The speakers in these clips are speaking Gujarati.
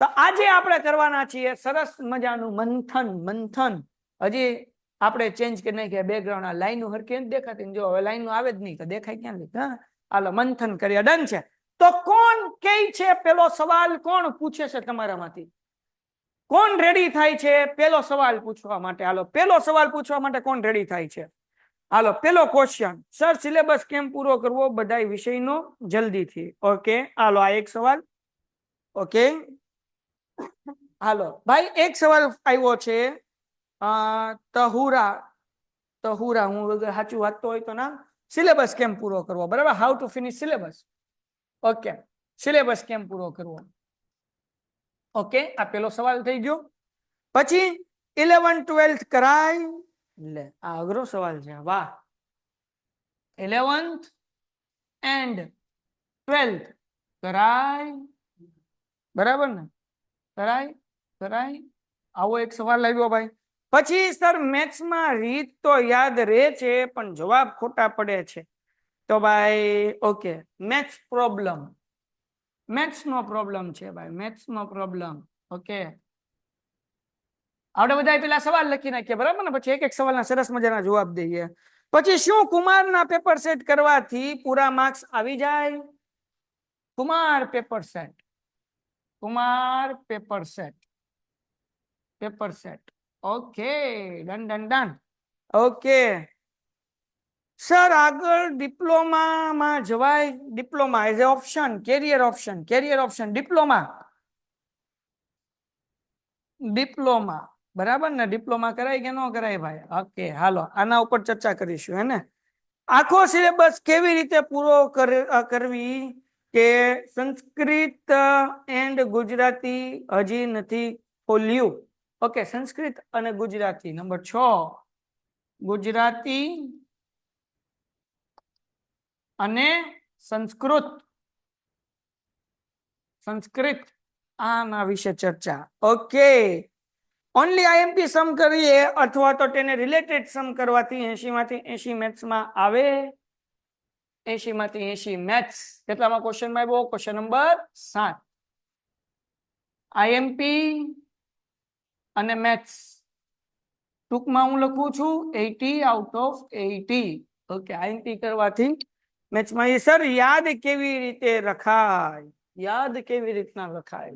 તો આજે આપણે કરવાના છીએ સરસ મજાનું મંથન મંથન હજી આપણે ચેન્જ કરી નાખીએ બેકગ્રાઉન્ડ આ લાઈનો હરખી નથી દેખાતી જો હવે લાઈનો આવે જ નહીં તો દેખાય ક્યાં લી હા હાલો મંથન કરીએ ડન છે તો કોણ કે છે પેલો સવાલ કોણ પૂછે છે તમારામાંથી કોણ રેડી થાય છે પેલો સવાલ પૂછવા માટે હાલો પેલો સવાલ પૂછવા માટે કોણ રેડી થાય છે હાલો પેલો ક્વેશ્ચન સર સિલેબસ કેમ પૂરો કરવો બધા વિષયનો જલ્દીથી ઓકે હાલો આ એક સવાલ ઓકે હાલો ભાઈ એક સવાલ આવ્યો છે તહુરા તહુરા હું સાચું વાંચતો હોય તો ના સિલેબસ કેમ પૂરો કરવો બરાબર how to finish syllabus okay syllabus કેમ પૂરો કરવો ઓકે આ પેલો સવાલ થઈ ગયો પછી 11th 12th કરાય લે આ અઘરો સવાલ છે વાહ 11th and 12th કરાય બરાબર ને કરાય કરાય આવો એક સવાલ આવ્યો ભાઈ પછી સર મેથ્સમાં રીત તો યાદ રહે છે પણ જવાબ ખોટા પડે છે તો ભાઈ ઓકે મેથ્સ નો પ્રોબ્લેમ છે ભાઈ મેથ્સ નો પ્રોબ્લેમ ઓકે આપણે બધા પેલા સવાલ લખી નાખીએ બરાબર ને પછી એક એક સવાલના સરસ મજાના જવાબ દઈએ પછી શું કુમારના પેપર સેટ કરવાથી પૂરા માર્ક્સ આવી જાય Kumar paper set okay done done done okay sir આગળ ડિપ્લોમામાં જવાય diploma as a option career option diploma બરાબર ને ડિપ્લોમા કરાય કે ન કરાય ભાઈ ઓકે હાલો આના ઉપર ચર્ચા કરીશું હે ને આખો સિલેબસ કેવી રીતે પૂરો કરવી કે સંસ્કૃત એન્ડ ગુજરાતી હજી નથી ખોલ્યું ઓકે સંસ્કૃત અને ગુજરાતી નંબર 6 ગુજરાતી અને સંસ્કૃત આના વિશે ચર્ચા ઓકે ઓનલી આઈએમપી સમ કરીએ અથવા તો તેને રિલેટેડ સમ કરવાથી 80 માંથી 80 મેથ્સમાં આવે 80 માંથી 80 મેથ્સ કેટલામાં ક્વેશ્ચન માં આવ્યો ક્વેશ્ચન નંબર 7 આઈએમપી અને મેથ્સ ટૂંકમાં હું લખું છું 80 આઉટ ઓફ 80 ઓકે આઈએમપી કરવાથી મેથ્સમાં એ સર યાદ કેવી રીતે રખાય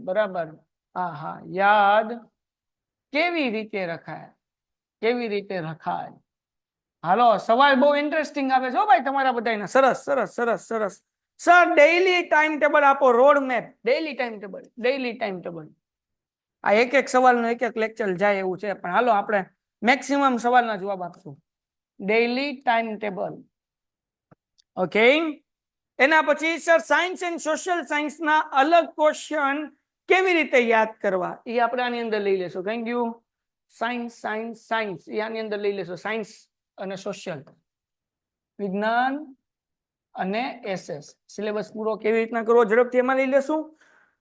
બરાબર હા યાદ કેવી રીતે રખાય હાલો સવાલ બહુ ઇન્ટરેસ્ટિંગ આવે છે ભાઈ તમારા બધાના સરસ સર ડેઈલી ટાઈમ ટેબલ આપો road map daily time table આ એક સવાલનો એક લેક્ચર જાય એવું છે પણ હાલો આપણે મેક્સિમમ સવાલના જવાબ આપશું ડેઈલી ટાઈમ ટેબલ ઓકે એના પછી સર સાયન્સ એન્ડ સોશિયલ સાયન્સના અલગ ક્વેશ્ચન કેવી રીતે યાદ કરવા એ આપણે આની અંદર લઈ લેશું થેન્ક યુ સાયન્સ એ આની અંદર લઈ લેશું સાયન્સ અને સોશિયલ વિજ્ઞાન અને એસએસ સિલેબસ પૂરો કેવી રીતના કરવો ઝડપથી એમાં લઈ લેશું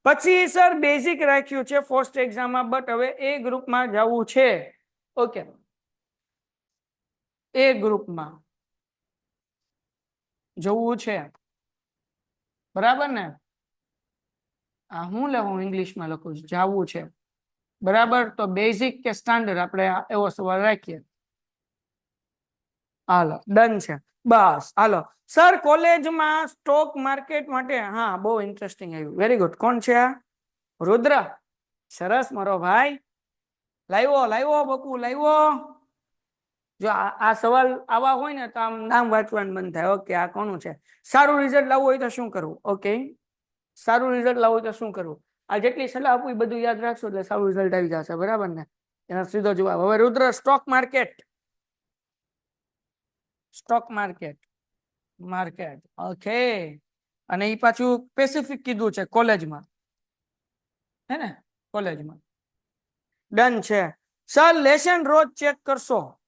પછી સર બેઝિક રાખ્યું છે ફર્સ્ટ એક્ઝામમાં બટ હવે એ ગ્રુપમાં જવું છે ઓકે એ ગ્રુપમાં જવું છે બરાબર ને આ હું લખું ઇંગ્લિશમાં લખું છું જવું છે બરાબર તો બેઝિક કે સ્ટાન્ડર્ડ આપણે એવો સવાલ રાખીએ હાલો ડન છે બસ હાલો સર કોલેજમાં સ્ટોક માર્કેટ માટે હા બહુ ઇન્ટરેસ્ટિંગ આવ્યું વેરી ગુડ કોણ છે આ રુદ્ર સરસ મારો ભાઈ લાવ્યો બકુ લાવ્યો જો આ સવાલ આવા હોય ને તો આમ નામ વાંચવાનું મન થાય ઓકે આ કોનું છે સારું રિઝલ્ટ લાવવું હોય તો શું કરવું ઓકે સારું રિઝલ્ટ લાવવું હોય તો શું કરવું આ જેટલી સલાહ આપું એ બધું યાદ રાખશો એટલે સારું રિઝલ્ટ આવી જશે બરાબર ને એનો સીધો જવાબ હવે રુદ્ર સ્ટોક માર્કેટ ઓકે અને એ પાછું સ્પેસિફિક કીધું છે કોલેજમાં હે ને કોલેજમાં ડન છે સર લેસન રોજ ચેક કરશો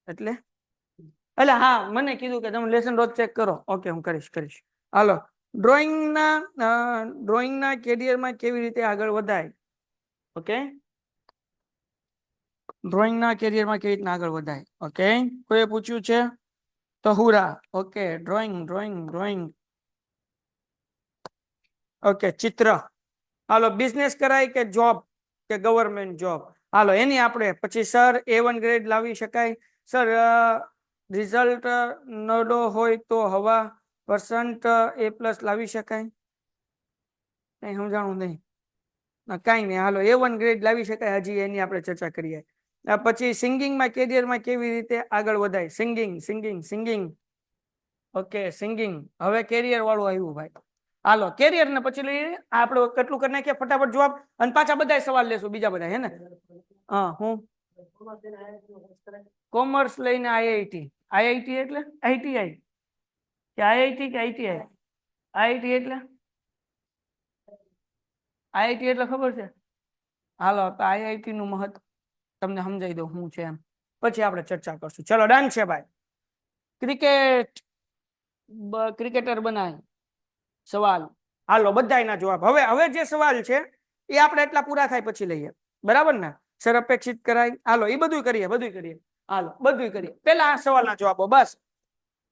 એટલે હા મને કીધું કે તમે લેસન રોજ ચેક કરો ઓકે હું કરીશ હાલો ડ્રોઈંગના કેરિયરમાં કેવી રીતે આગળ વધાય ઓકે ડ્રોઈંગના કેરિયરમાં કેવી રીતના આગળ વધાય ઓકે કોઈએ પૂછ્યું છે તહુરા ઓકે ડ્રોઈંગ ઓકે ચિત્ર હાલો બિઝનેસ કરાય કે જોબ કે ગવર્મેન્ટ જોબ, હાલો એની આપણે પછી સર A1 ગ્રેડ લાવી શકાય સર, રિઝલ્ટ નડો હોય તો હવા % A+ લાવી શકાય, કઈ સમજાણું નહીં, કઈ નહીં, હાલો A1 ગ્રેડ લાવી શકાય, હજી એની આપણે ચર્ચા કરીએ. પછી સિંગિંગમાં કેરિયરમાં કેવી રીતે આગળ વધાય, singing singing singing, okay singing, હવે કેરિયર વાળું આવ્યું ભાઈ. હાલો કેરિયર ને પછી લઈએ આપણે કેટલું કરી નાખીએ ફટાફટ જવાબ, અને પાછા બધા સવાલ લેશું બીજા બધા, હે ને? હા હું કોમર્સ લઈને આઈઆઈટી એટલે આઈટીઆઈ કે આઈઆઈટી કે આઈટીઆઈ? આઈઆઈટી એટલે આઈઆઈટી એટલે ખબર છે? હાલો તો આઈઆઈટી નું મહત્વ તમને સમજાવી દઉં શું છે એમ, પછી આપણે ચર્ચા કરશું. ચલો ડન છે ભાઈ. ક્રિકેટર બનાય સવાલ, હાલો બધાયના જવાબ. હવે જે સવાલ છે એ આપણે એટલા પૂરા થાય પછી લઈએ, બરાબર ને? સર અપેક્ષિત કરાય, હાલો એ બધું કરીએ, હાલો બધું કરીએ. પેલા આ સવાલના જવાબો, બસ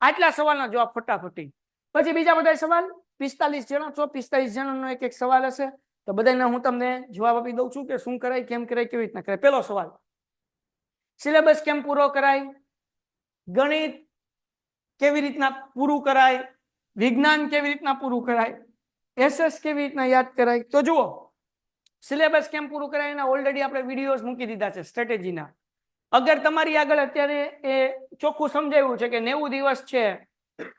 આટલા સવાલના જવાબ ફટાફટી. પછી બીજા બધા સવાલ, 45 જણા છો, 45 જણાનો એક એક સવાલ હશે, તો બધાને હું તમને જવાબ આપી દઉં છું કે શું કરાય, કેમ કરાય, કેવી રીતના કરાય. પેલો સવાલ, સિલેબસ કેમ પૂરો કરાય, ગણિત કેવી રીતના પૂરું કરાય, વિજ્ઞાન કેવી રીતના પૂરું કરાય, SS કેવી રીતના યાદ કરાય. તો જુઓ સિલેબસ કેમ પૂરું કરાય એના ઓલરેડી આપણે વિડીયોઝ મૂકી દીધા છે સ્ટ્રેટેજીના. અગર તમારી આગળ અત્યારે એ ચોખ્ખું સમજાવ્યું છે કે 90 દિવસ છે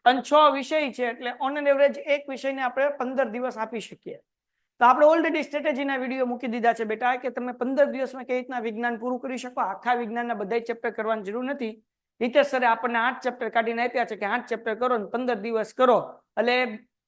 અને 6 વિષય છે, એટલે ઓન એન એવરેજ એક વિષયને આપણે 15 દિવસ આપી શકીએ. તો આપણે ઓલરેડી સ્ટ્રેટેજીના વિડીયો મૂકી દીધા છે બેટા કે તમે 15 દિવસમાં કેવી રીતના વિજ્ઞાન પૂરું કરી શકો. આખા વિજ્ઞાનના બધા ચેપ્ટર કરવાની જરૂર નથી. હિતેશ સરે આપણને 8 ચેપ્ટર કાઢીને આપ્યા છે કે 8 ચેપ્ટર કરો ને 15 દિવસ કરો, એટલે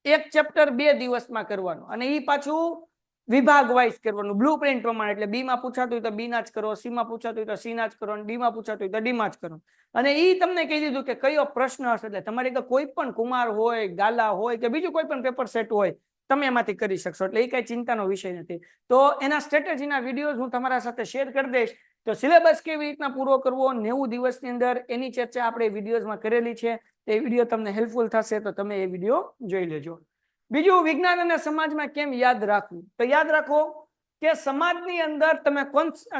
એક ચેપ્ટર 2 દિવસમાં કરવાનું, અને એ પાછું વિભાગ વાઇઝ કરવાનું બ્લુ પ્રિન્ટ પ્રમાણે. એટલે બી માં પૂછાતું હોય તો બી ના જ કરો, સી માં પૂછાતું હોય તો સી ના જ કરો, ડી માં પૂછાતું હોય તો ડી માં જ કરો. અને એ તમને કહી દીધું કે કયો પ્રશ્ન હશે, એટલે તમારે કોઈ પણ કુમાર હોય, ગાલા હોય કે બીજું કોઈ પણ પેપર સેટ હોય તમે એમાંથી કરી શકશો, એટલે એ કઈ ચિંતાનો વિષય નથી. તો એના સ્ટ્રેટેજીના વિડીયોઝ હું તમારા સાથે શેર કરી દઈશ. તો સિલેબસ કેવી રીતના પૂરો કરવો 90 દિવસની અંદર એની ચર્ચા આપણે વિડીયોઝમાં કરેલી છે. એ વિડીયો તમને હેલ્પફુલ થશે તો તમે એ વિડીયો જોઈ લેજો. બીજું, વિજ્ઞાન અને સમાજમાં કેમ યાદ રાખવું, તો યાદ રાખો કે સમાજની અંદર તમે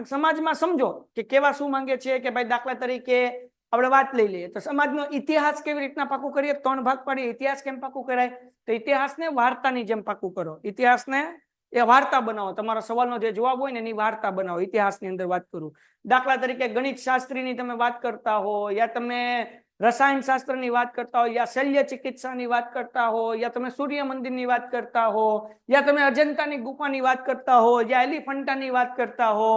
સમાજમાં સમજો કે કેવા શું માંગે છે, કે ભાઈ દાખલા તરીકે આપણે વાત લઈ લઈએ તો સમાજનો ઇતિહાસ કેવી રીતના પાકું કરીએ, 3 ભાગ પાડીએ. ઇતિહાસ કેમ પાકું કરાય, તો ઇતિહાસને વાર્તાની જેમ પાકું કરો. ઇતિહાસને એ વાર્તા બનાવો, તમારા સવાલનો જે જવાબ હોય ને એની વાર્તા બનાવો. ઇતિહાસની અંદર વાત કરું, દાખલા તરીકે ગણિત શાસ્ત્રીની તમે વાત કરતા હો, યા તમે રસાયણ શાસ્ત્રની વાત કરતા હો, યા શલ્ય ચિકિત્સાની વાત કરતા હો, યા તમે સૂર્ય મંદિરની વાત કરતા હો, યા તમે અજંતાની ગુફાની વાત કરતા હો, યા એલિફન્ટાની વાત કરતા હો,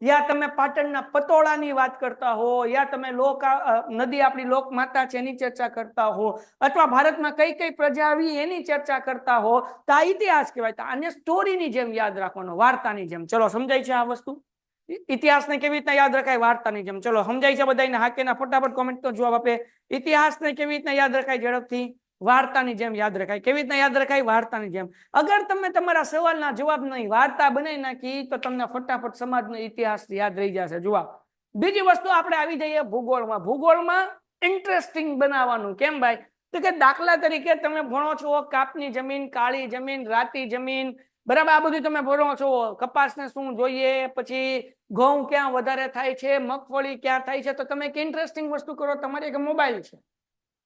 યા તમે પાટણના પતોળાની વાત કરતા હો, યા તમે નદી આપણી લોક માતા છે એની ચર્ચા કરતા હો, અથવા ભારતમાં કઈ કઈ પ્રજા આવી એની ચર્ચા કરતા હો, તો આ ઇતિહાસ કહેવાય. તો આને સ્ટોરીની જેમ યાદ રાખવાનો, વાર્તાની જેમ. ચલો સમજાય છે આ વસ્તુ? ઇતિહાસને કેવી રીતના યાદ રખાય, વાર્તાની જેમ. ચલો સમજાય છે બધાને? હા કે ના? ફટાફટ કોમેન્ટ નો જવાબ આપે. ઇતિહાસને કેવી રીતના યાદ રખાય ઝડપથી? વાર્તાની જેમ યાદ રખાય. કેવી રીતના યાદ રખાય? વાર્તાની જેમ. અગર તમે તમારા સવાલના જવાબ નહીં વાર્તા બનાવી નાખી તો તમને ફટાફટ સમાજનો ઇતિહાસ યાદ રહી જશે. જવાબ. બીજી વસ્તુ આપણે આવી જઈએ ભૂગોળમાં. ભૂગોળમાં ઇન્ટરેસ્ટિંગ બનાવવાનું. કેમ ભાઈ? તો કે દાખલા તરીકે તમે ભણો છો કાપની જમીન, કાળી જમીન, રાતી જમીન, બરાબર? આ બધું તમે ભણો છો. કપાસને શું જોઈએ, પછી ઘઉં ક્યાં વધારે થાય છે, મગફળી ક્યાં થાય છે. તો તમે એક ઇન્ટરેસ્ટિંગ વસ્તુ કરો, તમારે એક મોબાઈલ છે.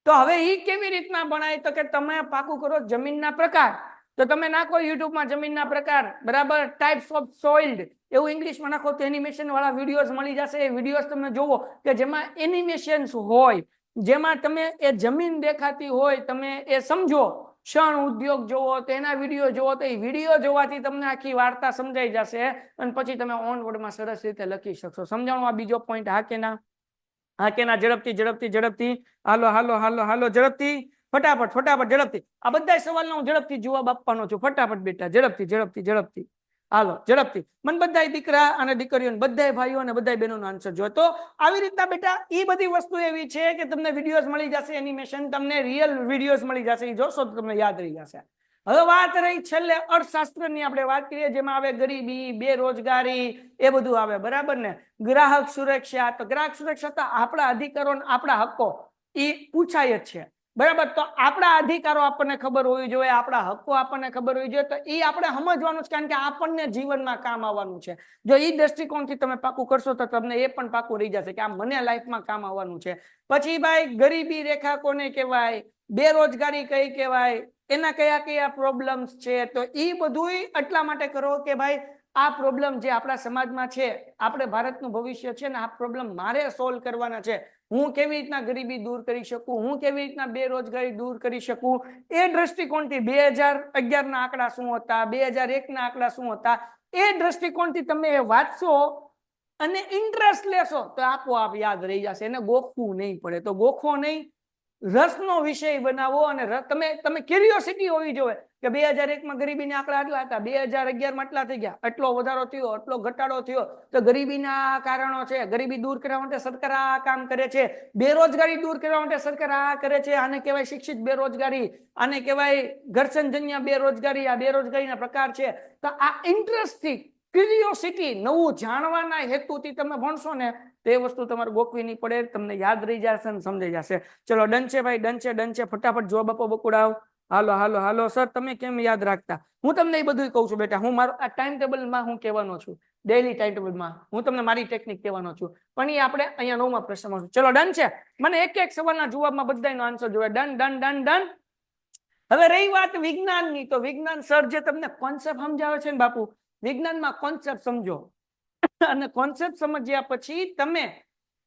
તો હવે એ કેવી રીતના ભણાય, તો કે તમે પાકું કરો જમીનના પ્રકાર. તો તમે નાખો યુટ્યુબમાં જમીનના પ્રકાર, બરાબર? ટાઈપ્સ ઓફ સોઇલ્ડ એવું ઇંગ્લિશમાં નાખો તો એનિમેશન વાળા વિડીયોઝ મળી જશે. એ વિડીયોઝ તમે જોવો કે જેમાં એનિમેશન્સ હોય, જેમાં તમે એ જમીન દેખાતી હોય, તમે એ સમજો. ક્ષણ ઉદ્યોગ જોવો તો એના વિડીયો જોવો, તો એ વિડીયો જોવાથી તમને આખી વાર્તા સમજાઈ જશે, અને પછી તમે ઓન વર્ડમાં સરસ રીતે લખી શકશો. સમજાણું? આ બીજો પોઈન્ટ. હા કે ના? હા કે ના? ઝડપથી ઝડપથી ઝડપથી, હાલો હાલો હાલો હાલો, ઝડપથી, ફટાફટ ફટાફટ, ઝડપથી. આ બધા સવાલનો હું ઝડપથી જવાબ આપવાનો છું. ફટાફટ બેટા, ઝડપથી ઝડપથી ઝડપથી, હાલો ઝડપથી. મને બધા દીકરા અને દીકરીઓ, બધા ભાઈઓ અને બધા બહેનોનો આન્સર જોઈએ. તો આવી રીતના બેટા એ બધી વસ્તુ એવી છે કે તમને વિડીયોઝ મળી જશે, એનિમેશન, તમને રિયલ વિડીયોઝ મળી જશે. એ જોશો તો તમને યાદ રહી જશે. હવે વાત રહી છેલ્લે અર્થશાસ્ત્રની. આપણે વાત કરીએ જેમાં આવે ગરીબી, બેરોજગારી, એ બધું આવે, બરાબર ને? ગ્રાહક સુરક્ષા. તો ગ્રાહક સુરક્ષા તો આપણા અધિકારો, આપણા હક્કો એ પૂછાય જ છે. બરાબર. તો આપણા અધિકારો આપણને ખબર હોવી જોઈએ, આપણા હક્કો આપણને ખબર હોવી જોઈએ. તો એ આપણે સમજવાનું છે, કારણ કે આપણને જીવનમાં કામ આવવાનું છે. જો એ દ્રષ્ટિકોણથી તમે પાકું કરશો તો તમને એ પણ પાકું રહી જશે કે આ મને લાઈફમાં કામ આવવાનું છે. પછી ભાઈ ગરીબી રેખા કોને કહેવાય, બેરોજગારી કઈ કહેવાય, એના કયા કયા પ્રોબ્લેમ્સ છે, તો એ બધું એટલા માટે કરો કે ભાઈ આ પ્રોબ્લેમ જે આપણા સમાજમાં છે, આપણે ભારતનું ભવિષ્ય છે ને, આ પ્રોબ્લેમ મારે સોલ્વ કરવાના છે. હું કેવી રીતના ગરીબી દૂર કરી શકું, હું કેવી રીતના બેરોજગારી દૂર કરી શકું, એ દ્રષ્ટિકોણથી 2011 ના આંકડા શું હતા, 2001 ના આંકડા શું હતા, એ દ્રષ્ટિકોણથી તમે વાંચશો અને ઇન્ટરેસ્ટ લેશો તો આપોઆપ યાદ રહી જશે. એને ગોખવું નહીં પડે. તો ગોખો નહીં, રસનો વિષય બનાવો. અને તમે ક્યુરિયોસિટી હોવી જોઈએ કે 2001 માં ગરીબીના આંકડા આટલા હતા, 2011 માં આટલા થઈ ગયા, આટલો વધારો થયો, આટલો ઘટાડો થયો, તો ગરીબીના કારણો છે. ગરીબી દૂર કરવા માટે સરકાર આ કામ કરે છે, બેરોજગારી દૂર કરવા માટે સરકાર આ કરે છે. આને કહેવાય શિક્ષિત બેરોજગારી, આને કહેવાય ઘર્ષણજન્ય બેરોજગારી. આ બેરોજગારીના પ્રકાર છે. તો આ ઇન્ટરેસ્ટથી, ક્યુરિયોસિટી, નવું જાણવાના હેતુથી તમે ભણશો ને, તે વસ્તુ તમારે ગોખવી નહીં પડે, તમને યાદ રહી જશે અને સમજાઈ જશે. ચલો ડન છે ભાઈ, ડન છે, ડન છે. ફટાફટ જવાબ આપો બકુડાવ. હાલો હાલો હાલો. સર તમે કેમ યાદ રાખતા? હું તમને એ બધું કહું છું બેટા. હું મારું આ ટાઈમ ટેબલમાં હું કહેવાનો છું, ડેઈલી ટાઈમ ટેબલમાં હું તમને મારી ટેકનિક કહેવાનો છું, પણ એ આપણે અહીંયા 9મા પ્રશ્નમાં છું. ચલો ડન છે. મને એક એક સવાલના જવાબમાં બધાનો આન્સર જોઈએ. Done done done done. હવે રહી વાત વિજ્ઞાનની, તો વિજ્ઞાન સર જે તમને કોન્સેપ્ટ સમજાવે છે ને બાપુ, વિજ્ઞાનમાં કોન્સેપ્ટ સમજો, અને કોન્સેપ્ટ સમજ્યા પછી તમે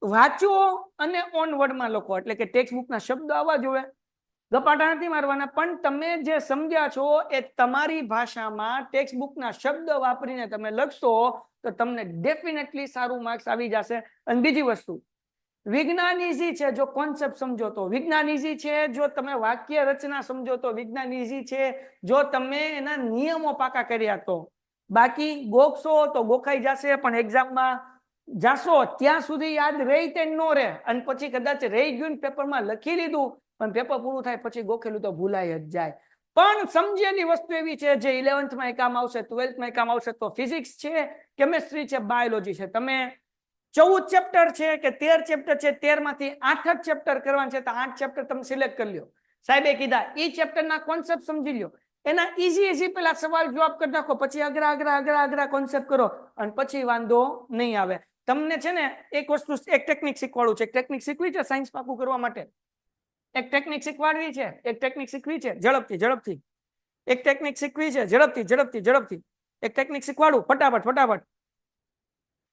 વાંચો અને ઓન વર્ડમાં લખો. એટલે કે ટેક્સ્ટ બુકના શબ્દ આવવા જોઈએ, ગપાટા નથી મારવાના, પણ તમે જે સમજ્યા છો એ તમારી ભાષામાં ટેક્સ્ટ બુકના શબ્દ વાપરીને તમે લખશો તો તમને ડેફિનેટલી સારું માર્ક્સ આવી જશે. અને બીજી વસ્તુ, વિજ્ઞાન ઈઝી છે જો કોન્સેપ્ટ સમજો તો, વિજ્ઞાન ઈઝી છે જો તમે વાક્ય રચના સમજો તો, વિજ્ઞાન ઈઝી છે જો તમે એના નિયમો પાકા કર્યા તો. બાકી ગોખશો તો ગોખાઈ જશે, પણ એક્ઝામમાં જાશો ત્યાં સુધી યાદ રહી તે ન રહે. અને પછી કદાચ રહી ગયું પેપરમાં લખી લીધું, પણ પેપર પૂરું થાય પછી ગોખેલું તો ભૂલાઈ જ જાય. પણ સમજેલી વસ્તુ એવી છે જે 11th કામ આવશે, 12th કામ આવશે. તો ફિઝિક્સ છે, કેમેસ્ટ્રી છે, બાયોલોજી છે. તમે 14 ચેપ્ટર છે કે 13 ચેપ્ટર છે, 13 માંથી 8 જ ચેપ્ટર કરવાના છે, તો 8 ચેપ્ટર તમે સિલેક્ટ કરી લો. સાહેબે કીધા એ ચેપ્ટરના કોન્સેપ્ટ સમજી લો, એના ઈઝી પેલા સવાલ જવાબ કરી નાખો, પછી અઘરા કોન્સેપ્ટ કરો, અને પછી વાંધો નહીં આવે. તમને છે ને એક વસ્તુ, એક ટેકનિક શીખવાડું છે. એક ટેકનિક શીખવી છે સાયન્સ પાકું કરવા માટે, એક ટેકનિક શીખવાડવી છે, એક ટેકનિક શીખવી છે ઝડપથી, એક ટેકનિક શીખવી છે ઝડપથી, એક ટેકનિક શીખવાડું ફટાફટ.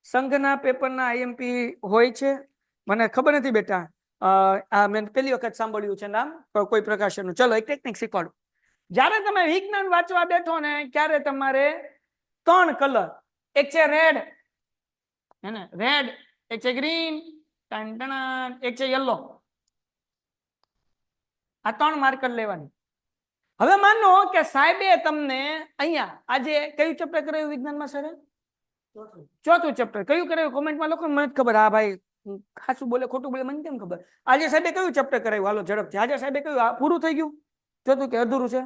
સંઘના પેપરના આઈએમપી હોય છે, મને ખબર નથી બેટા, આ મેં પહેલી વખત સાંભળ્યું છે નામ કોઈ પ્રકાશનનું. ચલો એક ટેકનિક શીખવાડું. જ્યારે તમે વિજ્ઞાન વાંચવા બેઠો ને, ત્યારે તમારે 3 કલર, એક છે રેડ, હે ને રેડ, એક છે ગ્રીન, એક છે યલો. આ 3 માર્કર લેવાની. હવે માનો કે સાહેબે તમને અહીંયા આજે કયું ચેપ્ટર કરાયું વિજ્ઞાનમાં સર? ચોથું ચેપ્ટર. કયું કરાયું કોમેન્ટમાં લખો, મને ખબર. હા ભાઈ ખાસું બોલે ખોટું બોલે મને કેમ ખબર. આજે સાહેબે કયું ચેપ્ટર કરાયું? હાલો ઝડપથી. આજે સાહેબે કયું પૂરું થઈ ગયું? ચોથું કે અધૂરું છે?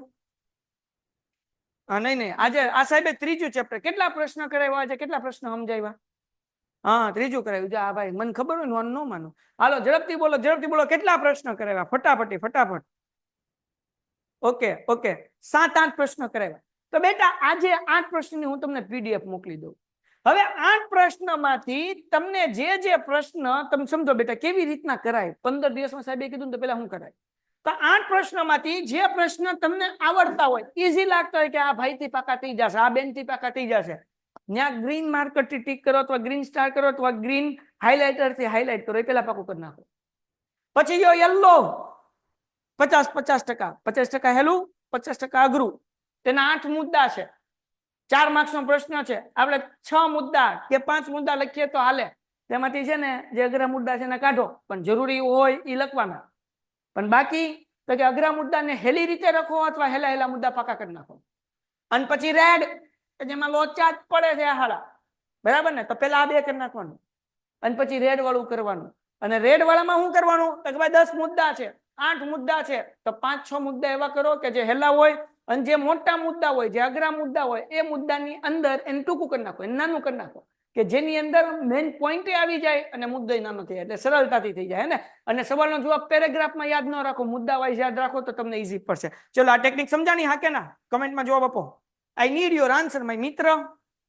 હા નહીં, આજે આ સાહેબે 3જું ચેપ્ટર. કેટલા પ્રશ્ન કરાવ્યા આજે? કેટલા પ્રશ્ન સમજાવ્યા? હા 3જું કરાવ્યું. જા ભાઈ મને ખબર હોય ને ન માનો. હાલો ઝડપથી બોલો. કેટલા પ્રશ્ન કરાવ્યા? ફટાફટ. ઓકે 7-8 પ્રશ્ન કરાવ્યા. તો બેટા આજે 8 પ્રશ્નની હું તમને પીડીએફ મોકલી દઉં. હવે 8 પ્રશ્નમાંથી તમને જે પ્રશ્ન તમે સમજો બેટા કેવી રીતના કરાય, 15 દિવસમાં સાહેબે કીધું તો પેલા શું કરાય. તો 8 પ્રશ્નમાંથી જે પ્રશ્ન તમને આવડતા હોય, ઈઝી લાગતા હોય કે આ ભાઈથી પાકા થઈ જશે, આ બેનથી પાકા થઈ જશે, ત્યાં ગ્રીન માર્કરથી ટીક કરો અથવા ગ્રીન સ્ટાર કરો અથવા ગ્રીન હાઇલાઇટરથી હાઇલાઇટ કરો, એ પેલા પાકું કરી નાખો. પછી જો યલો 50% 50% હેલું, 50% અઘરું. તેના 8 મુદ્દા છે, 4 માર્ક્સનો પ્રશ્ન છે. આપણે 6 મુદ્દા કે 5 મુદ્દા લખીએ તો હાલે. તેમાંથી છે ને જે અઘરા મુદ્દા છે એને કાઢો, પણ જરૂરી હોય એ લખવાના. પણ બાકી તો કે અઘરા મુદ્દાને હેલી રીતે લખો અથવા હેલા મુદ્દા પાકા કરી નાખો. અને પછી રેડ, જેમાં લોચા જ પડે છે હાડા, બરાબર ને? તો પેલા આ 2 કરી નાખવાનું, અને પછી રેડ વાળું કરવાનું. અને રેડ વાળામાં શું કરવાનું? તો કે ભાઈ 10 મુદ્દા છે, 8 મુદ્દા છે, તો 5-6 મુદ્દા એવા કરો કે જે હેલા હોય, અને જે મોટા મુદ્દા હોય, જે અઘરા મુદ્દા હોય, એ મુદ્દાની અંદર એને ટૂંકું કરી નાખો, એને નાનું કરી નાખો. કે જેની અંદર મેઇન પોઈન્ટ આવી જાય અને મુદ્દો નાનો થઈ જાય, એટલે સરળતાથી થઈ જાય ને. અને સવાલનો જવાબ પેરેગ્રાફમાં યાદ ન રાખો, મુદ્દા વાઇઝ યાદ રાખો તો તમને ઈઝી પડશે. ચલો આ ટેકનિક સમજાણી? હા કે ના? કમેન્ટમાં જવાબ આપો. I need your answer my મિત્ર.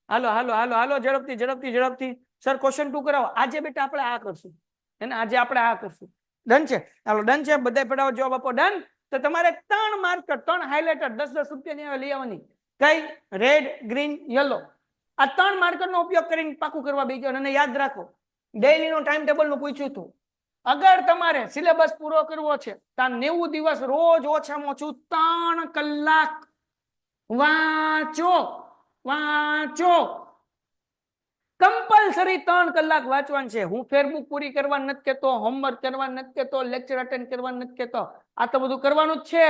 હાલો હાલો હાલો હાલો, ઝડપથી ઝડપથી ઝડપથી. સર ક્વેશ્ચન 2 કરાવો. આજે બેટા આપણે આ કરશું, હે ને? આજે આપણે આ કરશું. ડન છે? હાલો ડન છે, બધાય ફટાફટ જવાબ આપો. ડન. તો તમારે 3 માર્કર, 3 હાઇલાઇટર 10-10 રૂપિયાની લઈ આવવાની. કઈ? Red, green, yellow. આ 3 માર્કરનો ઉપયોગ કરીને પાકું કરવા બેસજો. અને યાદ રાખો, ડેઈલીનો ટાઈમ ટેબલનું પૂછ્યું હતું. અગર તમારે સિલેબસ પૂરો કરવો છે તો 90 દિવસ રોજ ઓછામાં ઓછું 3 કલાક વાંચો. વાંચો કમ્પલસરી 3 કલાક વાંચવાનું છે. હું ફેરબુક પૂરી કરવા નથી કહેતો, હોમવર્ક કરવા નથી કહેતો, લેક્ચર અટેન્ડ કરવા નથી કહેતો. આ તો બધું કરવાનું જ છે,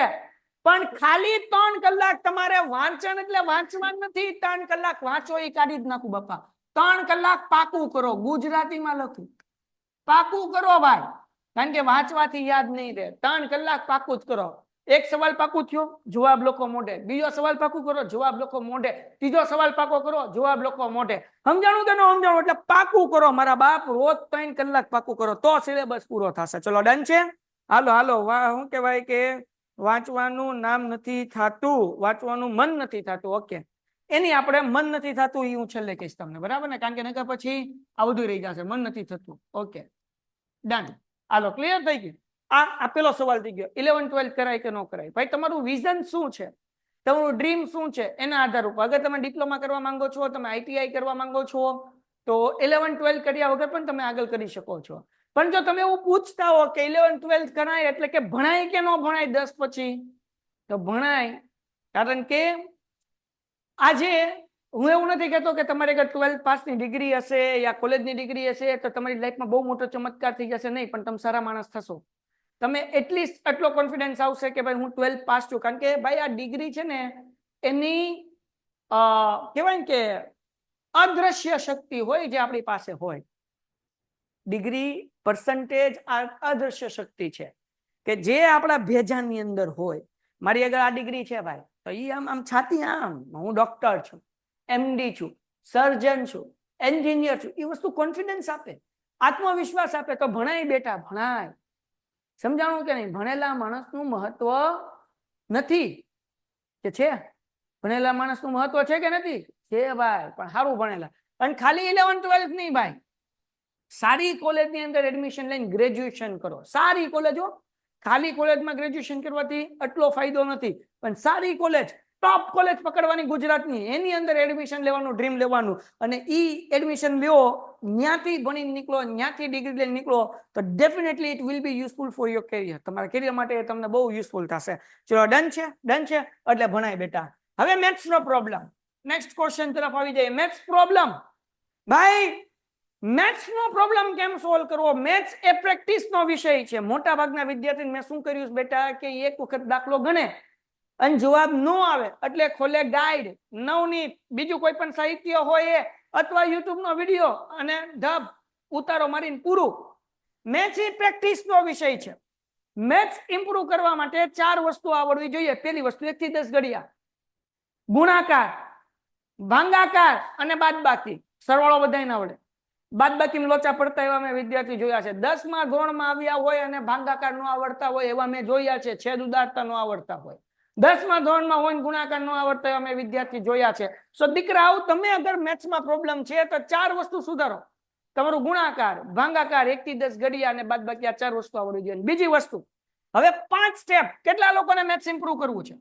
પણ ખાલી 3 કલાક તમારે વાંચન એટલે વાંચવાનું નથી. 3 કલાક વાંચો એ કાઢી જ નાખું બાપા. 3 કલાક પાકું કરો. ગુજરાતીમાં લખું, પાકું કરો ભાઈ, કારણ કે વાંચવાથી યાદ નહીં રહે. 3 કલાક પાકું જ કરો. એક સવાલ પાકું થયો, જવાબ લખો મોઢે. બીજો સવાલ પાકું કરો, જવાબ લખો મોઢે. ત્રીજો સવાલ પાકો કરો, જવાબ લખો મોઢે. સમજાણું કે ન સમજાણું? એટલે પાકું કરો મારા બાપ. રોજ 3 કલાક પાકું કરો તો સિલેબસ પૂરો થશે. ચલો ડન છે? હાલો હાલો. શું કહેવાય કે વાંચવાનું નામ નથી થતું, વાંચવાનું મન નથી થતું. ઓકે, એની આપણે મન નથી થતું એ હું છેલ્લે કહીશ તમને, બરાબર ને? કારણ કે નકર પછી આ બધું રહી જશે. મન નથી થતું. Okay done. હાલો, ક્લિયર થઈ ગયું? આ પેલો સવાલ થઈ ગયો. 11-12 કરાય કે ન કરાય? ભાઈ તમારું વિઝન શું છે, તમારું ડ્રીમ શું છે, એના આધાર ઉપર. અગર તમે ડિપ્લોમા કરવા માંગો છો, તમે ITI કરવા માંગો છો, તો 11-12 કર્યા વગર પણ તમે આગળ કરી શકો છો. પણ જો તમે એવું પૂછતા હો કે 11-12 કરાય એટલે કે ભણાય કે ન ભણાય 10 પછી, તો ભણાય. કારણ કે આજે હું એવું નથી કહેતો કે તમારે અગર 12 પાસની ડિગ્રી હશે યા કોલેજની ડિગ્રી હશે તો તમારી લાઈફમાં બહુ મોટો ચમત્કાર થઈ જશે. નહીં, પણ તમે સારા માણસ થશો. તમે એટલીસ્ટ આટલો કોન્ફિડન્સ આવશે કે ભાઈ હું 12 પાસ છું. કારણ કે ભાઈ આ ડિગ્રી છે ને, એની કહેવાય ને કે અદ્રશ્ય શક્તિ હોય જે આપણી પાસે હોય. ડિગ્રી પર્સન્ટેજ અદ્રશ્ય શક્તિ છે કે જે આપણા ભેજાની અંદર હોય. મારી આગળ આ ડિગ્રી છે ભાઈ, તો એ આમ છાતી આમ, હું ડોક્ટર છું, MD છું, સર્જન છું, એન્જિનિયર છું. એ વસ્તુ કોન્ફિડન્સ આપે, આત્મવિશ્વાસ આપે. તો ભણાય બેટા, ભણાય. સમજાણું કે નહીં? ભણેલા માણસનું મહત્વ નથી કે છે? ભણેલા માણસનું મહત્વ છે કે નથી? છે ભાઈ, પણ સારું ભણેલા. અને ખાલી 11-12 નહીં ભાઈ, સારી કોલેજની અંદર એડમિશન લઈને ગ્રેજ્યુએશન કરો. સારી કોલેજો, ખાલી કોલેજમાં ગ્રેજ્યુએશન કરવાથી આટલો ફાયદો નથી, પણ સારી કોલેજ, ટોપ કોલેજ પકડવાની ગુજરાતની, એની અંદર એડમિશન લેવાનું, ડ્રીમ લેવાનું. અને ઈ એડમિશન લ્યો, ત્યાંથી ભણીને નીકળો, ત્યાંથી ડિગ્રી લઈને નીકળો, તો definitely it will be useful for your career. તમારા કેરિયર માટે તમને બહુ યુઝફુલ થશે. ચલો ડન છે? ડન છે એટલે ભણાય બેટા. હવે મેથ્સ નો પ્રોબ્લેમ. નેક્સ્ટ ક્વેશ્ચન તરફ આવી જાય. Maths problem. ભાઈ મેથ્સ નો પ્રોબ્લેમ કેમ સોલ્વ કરવો? મેથ્સ એ પ્રેક્ટિસ નો વિષય છે. મોટા ભાગના વિદ્યાર્થી મેં શું કર્યું બેટા કે એક વખત દાખલો ગણે અને જવાબ ન આવે એટલે ખોલે ગાઈડ, નવનીત, બીજું કોઈ પણ સાહિત્ય હોય એ, અથવા યુટ્યુબ નો વિડીયો, અને ઢબ ઉતારો મારીને પૂરું. મેથ્સ એ પ્રેક્ટિસ નો વિષય છે. મેથ્સ ઇમ્પ્રુવ કરવા માટે 4 વસ્તુ આવડવી જોઈએ. પહેલી વસ્તુ 1 થી 10 ઘડિયા, ગુણાકાર, ભાગાકાર અને બાદબાકી. સરવાળો બધાને આવડે. બાદબાકી લોચા પડતા એવા મેં વિદ્યાર્થી જોયા છે. 10મા ધોરણમાં આવ્યા હોય અને ભાગાકાર ન આવડતા હોય એવા મેં જોયા છે. છેદ ઉડાડતા ન આવડતા હોય. 10મા ધોરણમાં હોય ગુણાકાર ન આવડતા એવા મેં વિદ્યાર્થી જોયા છે. સો દીકરાઓ, તમે અગર મેથ્સમાં પ્રોબ્લેમ છે તો 4 વસ્તુ સુધારો. તમારું ગુણાકાર, ભાગાકાર, 1 થી 10 ઘડિયા અને બાદબાકી, આ 4 વસ્તુ આવડવી જોઈએ. બીજી વસ્તુ, હવે 5 સ્ટેપ. કેટલા લોકોને મેથ્સ ઇમ્પ્રુવ કરવું છે?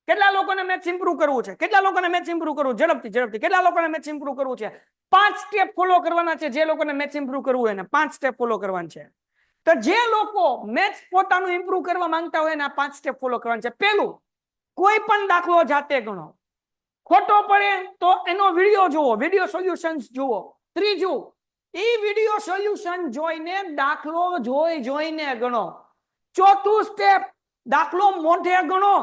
કેટલા લોકોને મેથ્સ ઇમ્પ્રુવ કરવું છે? કેટલા લોકોને મેથ્સ ઇમ્પ્રુવ કરવું? ઝડપથી ઝડપથી. કેટલા લોકોને મેથ્સ ઇમ્પ્રુવ કરવું છે? 5 સ્ટેપ ફોલો કરવાના છે. જે લોકોને મેથ્સ ઇમ્પ્રુવ કરવું હોય એને 5 સ્ટેપ ફોલો કરવાના છે. તો જે લોકો મેથ્સ પોતાનું ઇમ્પ્રુવ કરવા માંગતા હોય એને આ 5 સ્ટેપ ફોલો કરવાના છે. પહેલું, કોઈ પણ દાખલો જાતે ગણો. ખોટો પડે તો એનો વિડીયો જુઓ, વિડીયો સોલ્યુશન્સ જુઓ. ત્રીજું, એ વિડીયો સોલ્યુશન જોઈને દાખલો જોઈને ગણો. ચોથું સ્ટેપ, દાખલો મોઢે ગણો.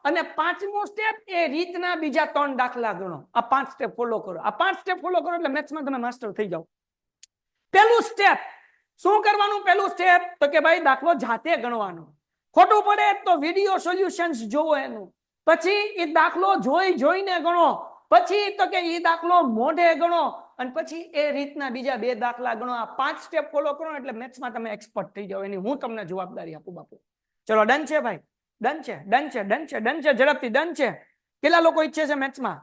અને 5મો સ્ટેપ, એ રીતના બીજા 3 દાખલા ગણો. આ 5 સ્ટેપ ફોલો કરો. આ 5 સ્ટેપ ફોલો કરો એટલે મેથ્સમાં તમે માસ્ટર થઈ જાઓ. પહેલું સ્ટેપ શું કરવાનું? પહેલું સ્ટેપ તો કે ભાઈ દાખલો જાતે ગણવાનો. ખોટું પડે તો વિડીયો સોલ્યુશન્સ જોવો એનું. પછી એ દાખલો જોઈને ગણો. પછી તો કે ઈ દાખલો મોઢે ગણો અને પછી એ રીતના બીજા 2 દાખલા ગણો. આ 5 સ્ટેપ ફોલો કરો એટલે મેથ્સમાં તમે એક્સપર્ટ થઈ જાવ, એની હું તમને જવાબદારી આપું બાપુ. ચલો ડન છે ભાઈ, ડન છે, ડન છે, ડન છે, ડન છે, ઝડપથી ડન છે. કેટલા લોકો ઈચ્છે છે મેથ્સમાં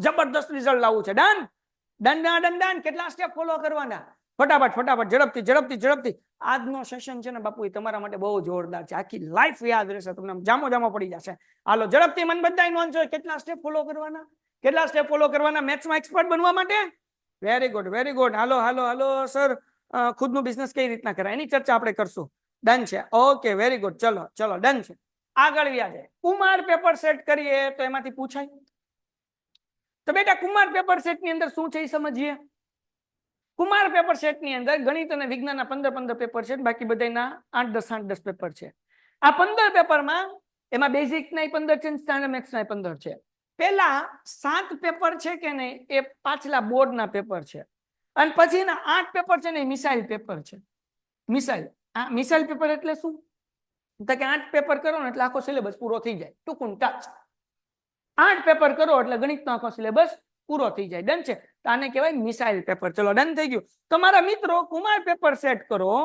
જબરદસ્ત રિઝલ્ટ લાવવું છે? Done done done done. કેટલા સ્ટેપ ફોલો કરવાના? ફટાફટ ફટાફટ, ઝડપથી ઝડપથી ઝડપથી. આજનો સેશન છે ને બાપુ એ તમારા માટે બહુ જોરદાર છે, આખી લાઈફ યાદ રહેશે તમને, જામો જામો પડી જશે. હાલો ઝડપથી મન બધાય નોંધો, કેટલા સ્ટેપ ફોલો કરવાના, કેટલા સ્ટેપ ફોલો કરવાના મેથ્સમાં એક્સપર્ટ બનવા માટે? Very good, very good. હાલો હાલો હાલો સર, ખુદનું બિઝનેસ કઈ રીતના કરાય એની ચર્ચા આપણે કરશું. ડન છે, ઓકે, વેરી ગુડ. ચલો ચલો ડન છે. આગળ વ્યાજે કુમાર પેપર સેટ કરીએ તો એમાંથી પૂછાય. તો બેટા કુમાર પેપર સેટ ની અંદર શું છે એ સમજીએ. કુમાર પેપર સેટ ની અંદર ગણિત અને વિજ્ઞાનના 15 પેપર છે, બાકી બધાના 8-10 પેપર છે. આ 15 પેપરમાં એમાં બેઝિક ના 15 છે, સ્ટાન્ડર્ડ મેથ્સ ના 15 છે. પેલા 7 પેપર છે કે નહીં એ પાછલા બોર્ડના પેપર છે, અને પછીના 8 પેપર છે ને એ મિસાઇલ પેપર છે. મિસાઇલ, આ મિસાઇલ પેપર એટલે શું? તો કે 8 પેપર કરો ને એટલે આખો સિલેબસ પૂરો થઈ જાય, ટૂંકું ટચ. 8 પેપર કરો એટલે ગણિતનો આખો સિલેબસ પૂરો થઈ જાય. ડન છે, તો આને કહેવાય મિસાઇલ પેપર. ચલો ડન થઈ ગયું. તમારા મિત્રો કુમાર પેપર સેટ કરો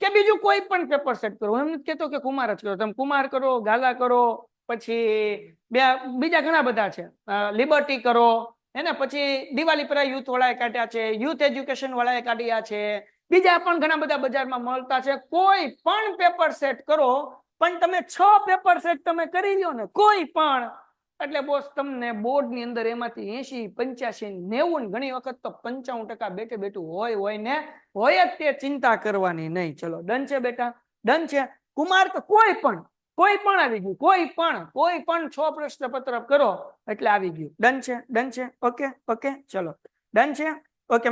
કે બીજું કોઈ પણ પેપર સેટ કરો, એમ નથી કહેતો કે કુમાર જ કરો, તમે કુમાર કરો, ગાલા કરો, પછી બીજા ઘણા બધા છે, લિબર્ટી કરો, એને પછી દિવાળી પર યુથ વાળાએ કાઢ્યા છે, યુથ એજ્યુકેશન વાળાએ કાઢ્યા છે, બીજા પણ ઘણા બધા બજારમાં મળતા છે. કોઈ પણ પેપર સેટ કરો, પણ તમે 6 પેપર સેટ તમે કરી લ્યો ને કોઈ પણ, એટલે બોસ તમને બોર્ડ ની અંદર એમાંથી 80, 85, 90, ઘણી વખત તો 95% બેઠે બેઠું હોય ને હોય જ, તે ચિંતા કરવાની નહીં. ચલો ડન છે બેટા, ડન છે. કુમાર તો કોઈ પણ આવી ગયું, કોઈ પણ 6 પ્રશ્ન પત્ર કરો એટલે આવી ગયું. ડન છે, ડન છે, ઓકે ઓકે. ચલો ડન છે, ઓકે.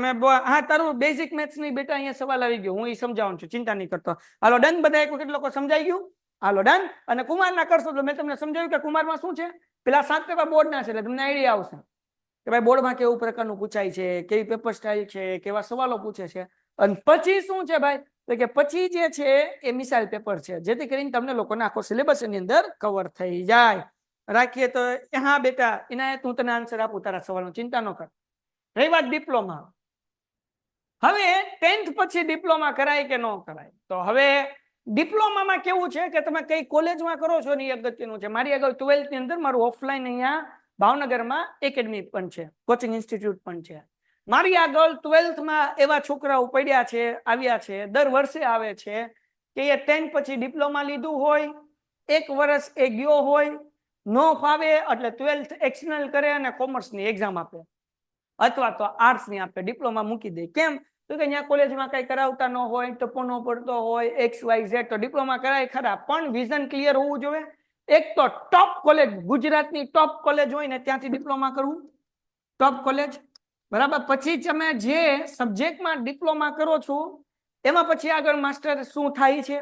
હા, તારું બેઝિક મેથ્સ ની બેટા અહીંયા સવાલ આવી ગયો, હું એ સમજાવું છું, ચિંતા નહીં કરતો. હાલો ડન, બધા એક વખત લોકો સમજાઈ ગયું? હાલો ડન. અને કુમારના કરશો તો મેં તમને સમજાવ્યું કે કુમારમાં શું છે. પેલા 7 પેપર બોર્ડના છે એટલે તમને આઈડિયા આવશે કે ભાઈ બોર્ડમાં કેવું પ્રકારનું પૂછાય છે, કેવી પેપર સ્ટાઇલ છે, કેવા સવાલો પૂછે છે. અને પછી શું છે ભાઈ, તો કે પછી જે છે એ મિસાઇલ પેપર છે, જેથી કરીને તમને લોકોને આખો સિલેબસ એની અંદર કવર થઈ જાય. રાખીએ તો હા બેટા ઇનાયત, હું તને આન્સર આપું તારા સવાલનો, ચિંતા ન કર. રહી વાત ડિપ્લોમા. હવે 10th પછી ડિપ્લોમા કરાય કે ન કરાય? તો હવે ડિપ્લોમામાં કેવું છે કે તમે કઈ કોલેજમાં કરો છો ને એ અગત્યનું છે. મારી આગળ 12th ની અંદર મારું ઓફલાઈન અહીંયા ભાવનગરમાં એકેડમી પણ છે, કોચિંગ ઇન્સ્ટિટ્યૂટ પણ છે. મારી આગળ 12th માં એવા છોકરાઓ પડ્યા છે, આવ્યા છે, દર વર્ષે આવે છે કે એ 10th પછી ડિપ્લોમા લીધું હોય, 1 વર્ષ એ ગયો હોય, નો ફાવે એટલે 12th એક્સટર્નલ કરે અને કોમર્સની એક્ઝામ આપે અથવા તો આર્ટ્સની આપે, ડિપ્લોમા મૂકી દે. કેમ? તો કે અહીંયા કોલેજમાં કઈ કરાવતા ન હોય, ટપો ન પડતો હોય, XYZ, તો ડિપ્લોમા કરાય ખરા, પણ વિઝન ક્લિયર હોવું જોઈએ. એક તો ટોપ કોલેજ, ગુજરાતની ટોપ કોલેજ હોય ને ત્યાંથી ડિપ્લોમા કરવું, ટોપ કોલેજ, બરાબર. પછી તમે જે સબ્જેક્ટમાં ડિપ્લોમા કરો છો એમાં પછી આગળ માસ્ટર શું થાય છે,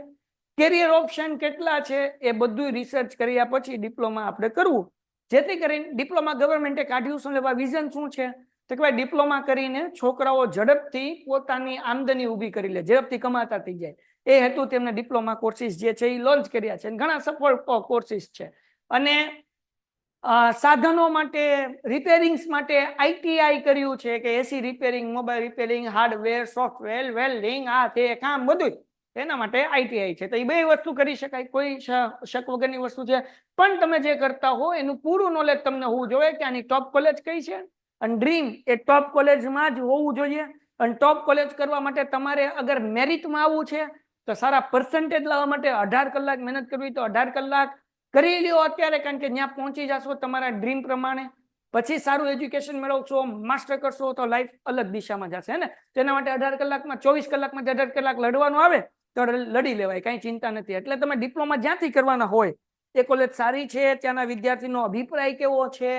કેરિયર ઓપ્શન કેટલા છે, એ બધું રિસર્ચ કર્યા પછી ડિપ્લોમા આપણે કરવું, જેથી કરીને ડિપ્લોમા ગવર્મેન્ટે કાઢ્યું છે. એવા વિઝન શું છે તો કે ભાઈ ડિપ્લોમા કરીને છોકરાઓ ઝડપથી પોતાની આમદની ઊભી કરી લે, ઝડપથી કમાતા થઈ જાય, એ હેતુ તેમને ડિપ્લોમા કોર્સિસ જે છે એ લોન્ચ કર્યા છે, ઘણા સફળ કોર્સિસ છે. અને સાધનો માટે, રિપેરિંગ્સ માટે ITI કર્યું છે કે AC repairing, mobile repairing, hardware, software, welding, આ તે કામ બધું એના માટે ITI છે. તો એ 2 વસ્તુ કરી શકાય, કોઈ શક વગરની વસ્તુ છે. પણ તમે જે કરતા હો એનું પૂરું નોલેજ તમને હોવું જોઈએ કે આની ટોપ કોલેજ કઈ છે, અને ડ્રીમ એ ટોપ કોલેજમાં જ હોવું જોઈએ. અને ટોપ કોલેજ કરવા માટે તમારે અગર મેરિટમાં આવવું છે તો સારા પર્સન્ટેજ લાવવા માટે 18 કલાક મહેનત કરવી, તો 18 કલાક કરી લ્યો અત્યારે, કારણ કે ત્યાં પહોંચી જશો તમારા ડ્રીમ પ્રમાણે. પછી સારું એજ્યુકેશન મેળવશો, માસ્ટર કરશો તો લાઈફ અલગ દિશામાં જશે ને. તેના માટે 18 કલાકમાં 24 કલાકમાં 18 કલાક લડવાનું આવે તો લડી લેવાય, કઈ ચિંતા નથી. એટલે તમે ડિપ્લોમા જ્યાંથી કરવાના હોય એ કોલેજ સારી છે, ત્યાંના વિદ્યાર્થીનો અભિપ્રાય કેવો છે,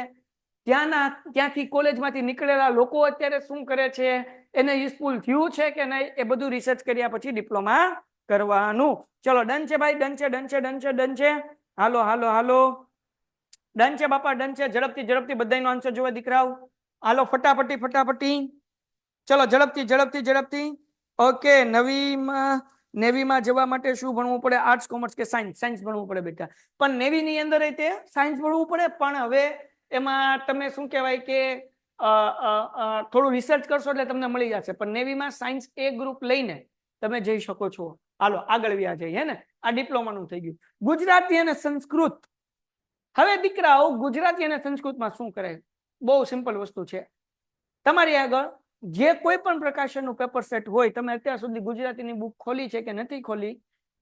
ત્યાંથી કોલેજમાંથી નીકળેલા લોકો અત્યારે શું કરે છે, એને યુઝફુલ થયું છે કે નહીં, એ બધું રિસર્ચ કર્યા પછી ડિપ્લોમા કરવાનું. ચલો ડન છે ભાઈ, ડન છે, ડન છે, ડન છે, ડન છે. હાલો હાલો હાલો, ડન છે બાપા, ડન છે. ઝડપથી ઝડપથી બધાનો આન્સર જોવા દીકરાઓ. હાલો ફટાફટી ફટાફટી, ચલો ઝડપથી ઝડપથી ઝડપથી. ઓકે, નેવીમાં જવા માટે શું ભણવું પડે? આર્ટ્સ, કોમર્સ કે સાયન્સ? સાયન્સ ભણવું પડે બેટા. પણ નેવીની અંદર તે સાયન્સ ભણવું પડે, પણ હવે એમાં તમે શું કહેવાય કે થોડું રિસર્ચ કરશો એટલે તમને મળી જશે. પણ નેવીમાં સાયન્સ એ ગ્રુપ લઈને તમે જઈ શકો છો. હાલો આગળ વ્યા જઈએ ને. આ ડિપ્લોમાનું થઈ ગયું. ગુજરાતી અને સંસ્કૃત. હવે દીકરાઓ ગુજરાતી અને સંસ્કૃતમાં શું કરે? બહુ સિમ્પલ વસ્તુ છે. તમારી આગળ જે કોઈ પણ પ્રકાશનનું પેપર સેટ હોય, તમે અત્યાર સુધી ગુજરાતીની બુક ખોલી છે કે નથી ખોલી,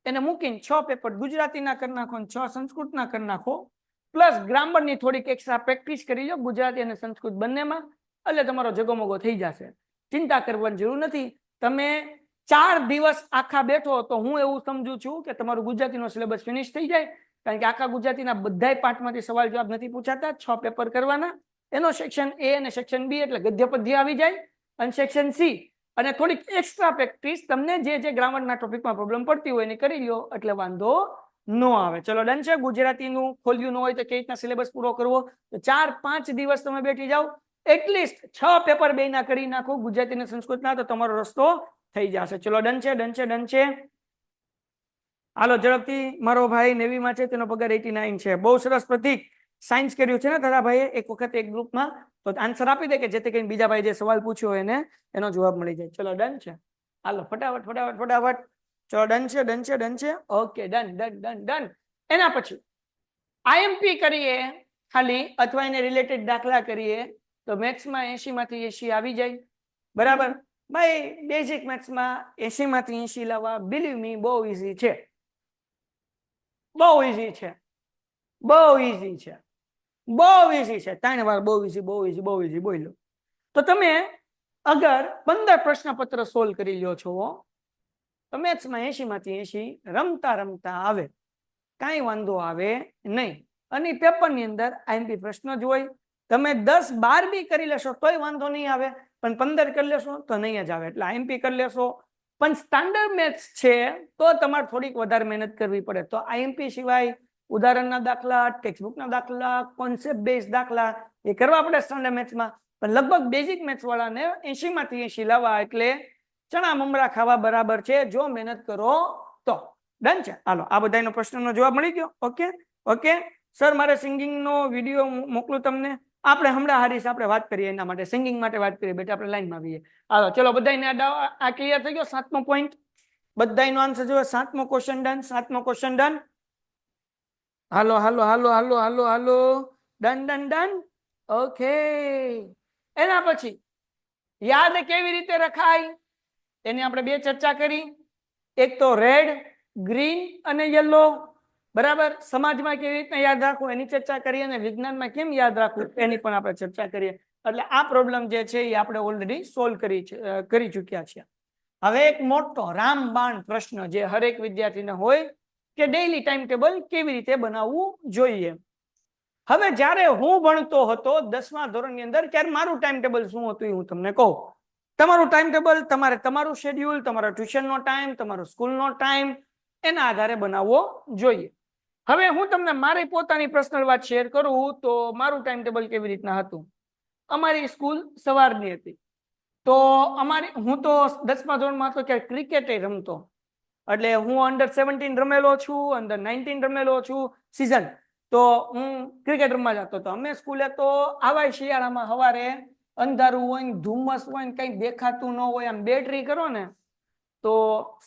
એને મૂકીને 6 પેપર ગુજરાતીના કરી નાખો, 6 સંસ્કૃતના કરી નાખો, પ્લસ ગ્રામરની થોડીક એક્સ્ટ્રા પ્રેક્ટિસ કરી લો ગુજરાતી અને સંસ્કૃત બંનેમાં, એટલે તમારો જગોમગો થઈ જશે. ચિંતા કરવાની જરૂર નથી. તમે 4 દિવસ આખા બેઠો તો હું એવું સમજુ છું કે તમારું ગુજરાતીનો સિલેબસ ફિનિશ થઈ જાય. કારણ કે આખા ગુજરાતીના બધાય પાઠમાંથી સવાલ જવાબ નથી પૂછાતા. 6 પેપર કરવાના. એનો સેક્શન એ અને સેક્શન બી એટલે ગદ્ય પદ્ય આવી જાય, અને સેક્શન સી અને થોડીક એક્સ્ટ્રા પ્રેક્ટિસ તમને જે ગ્રામરના ટોપિકમાં પ્રોબ્લેમ પડતી હોય એને કરી લો એટલે વાંધો ન આવે. ચલો ડન છે. ગુજરાતીનું ખોલ્યું ન હોય તો કેવી રીતના સિલેબસ પૂરો કરવો, તો 4-5 દિવસ તમે બેઠી જાઓ, એટલીસ્ટ 6 પેપર બેના કરી નાખો ગુજરાતી અને સંસ્કૃતના, તો તમારો રસ્તો થઈ જશે. ચલો ડન છે, ડન છે, ડન છે. હાલો ઝડપથી. મારો ભાઈ નેવીમાં છે, તેનો પગાર 89 છે. બહુ સરસ પ્રતીક. સાયન્સ કર્યું છે ને તારા ભાઈએ? એક વખત એક ગ્રુપમાં તો આન્સર આપી દે કે જેથી કરીને બીજા ભાઈ જે સવાલ પૂછ્યો એને એનો જવાબ મળી જાય. ચલો ડન છે. હાલો ફટાફટ ફટાફટ ફટાફટ. ચલો ડન છે, ડન છે, ડન છે. Okay done done done done. એના પછી આઈએમપી કરીએ ખાલી, અથવા એને રિલેટેડ દાખલા કરીએ તો મેથ્સમાં 80 માંથી 80 આવી જાય. બરાબર ભાઈ? બેઝિક મેથ્સમાં 80 માંથી 80 લાવવા બિલીવ મી બહુ ઈઝી છે. બહુ ઈઝી છે. બહુ ઈઝી છે. બહુ ઈઝી છે. 3 વાર બહુ ઈઝી, બહુ ઈઝી, બહુ ઈઝી બોલ્યો તો તમે અગર 15 પ્રશ્નપત્ર સોલ્વ કરી લ્યો છો તો મેથ્સમાં 80 માંથી 80 રમતા રમતા આવે, કાંઈ વાંધો આવે નહીં. અને પેપરની અંદર આઈએમપી પ્રશ્ન જ હોય. તમે 10-12 બી કરી લેશો તોય વાંધો નહીં આવે, પણ 15 કરી લેશો તો નહીં જ આવે. એટલે આઈએમપી કરી લેશો. પણ સ્ટાન્ડર્ડ મેથ્સ છે તો તમારે થોડીક વધારે મહેનત કરવી પડે. તો આઈએમપી સિવાય ઉદાહરણના દાખલા, ટેક્સ્ટબુકના દાખલા, કોન્સેપ્ટ બેઝ દાખલા એ કરવા પડે સ્ટાન્ડર્ડ મેથ્સમાં. પણ લગભગ બેઝિક મેથ્સ વાળાને 80 માંથી 80 લાવવા એટલે ચણા મમરા ખાવા બરાબર છે, જો મહેનત કરો તો. ડન છે. હાલો આ બધાનો પ્રશ્નનો જવાબ મળી ગયો. ઓકે ઓકે સર, મારે સિંગિંગનો વિડીયો મોકલું તમને. આપણે હમણાં હારીશ આપણે વાત કરીએ એના માટે, સિંગિંગ માટે વાત કરીએ બેટા. આપણે લાઈનમાં આવીએ. હાલો ચલો બધાને આ ક્લિયર થઈ ગયો. 7મો પોઈન્ટ બધાનો આન્સર જોયો. 7મો ક્વેશ્ચન ડન. 7મો ક્વેશ્ચન ડન. હાલો હાલો હાલો હાલો હાલો હાલો. Done done done. ઓકે. એના પછી યાદ કેવી રીતે રખાય એની આપણે 2 ચર્ચા કરી. એક તો રેડ, ગ્રીન અને યલો. બરાબર? સમાજમાં કેવી રીતે યાદ રાખવું એની ચર્ચા કરીએ, અને વિજ્ઞાનમાં કેમ યાદ રાખવું એની પણ આપણે ચર્ચા કરીએ. એટલે આ પ્રોબ્લેમ જે છે એ આપણે ઓલરેડી સોલ્વ કરી ચૂક્યા છીએ. હવે એક મોટો રામબાણ પ્રશ્ન જે હરેક વિદ્યાર્થીને હોય કે ડેઈલી ટાઈમ ટેબલ કેવી રીતે બનાવવું જોઈએ. હવે જ્યારે હું ભણતો હતો 10મા ધોરણની અંદર, ત્યારે મારું ટાઈમ ટેબલ શું હતું એ હું તમને કહું. તમારું ટાઈમ ટેબલ તમારે તમારું શેડ્યુલ, તમારો ટ્યુશનનો ટાઈમ, તમારો સ્કૂલનો ટાઈમ એના આધારે બનાવવો જોઈએ. હવે હું તમને મારી પોતાની પર્સનલ વાત શેર કરું તો મારું ટાઈમ ટેબલ કેવી રીતના હતું. અમારી સ્કૂલ સવારની હતી તો હું તો 10મા ધોરણમાં હતો ત્યારે ક્રિકેટ રમતો. એટલે હું અંડર 17 રમેલો છું, અંડર 19 રમેલો છું સિઝન. તો હું ક્રિકેટ રમવા જતો હતો. અમે સ્કૂલે તો આવાય શિયાળામાં સવારે અંધારું હોય ને ધુમ્મસ હોય ને કઈ દેખાતું ન હોય, આમ બેટરી કરો ને તો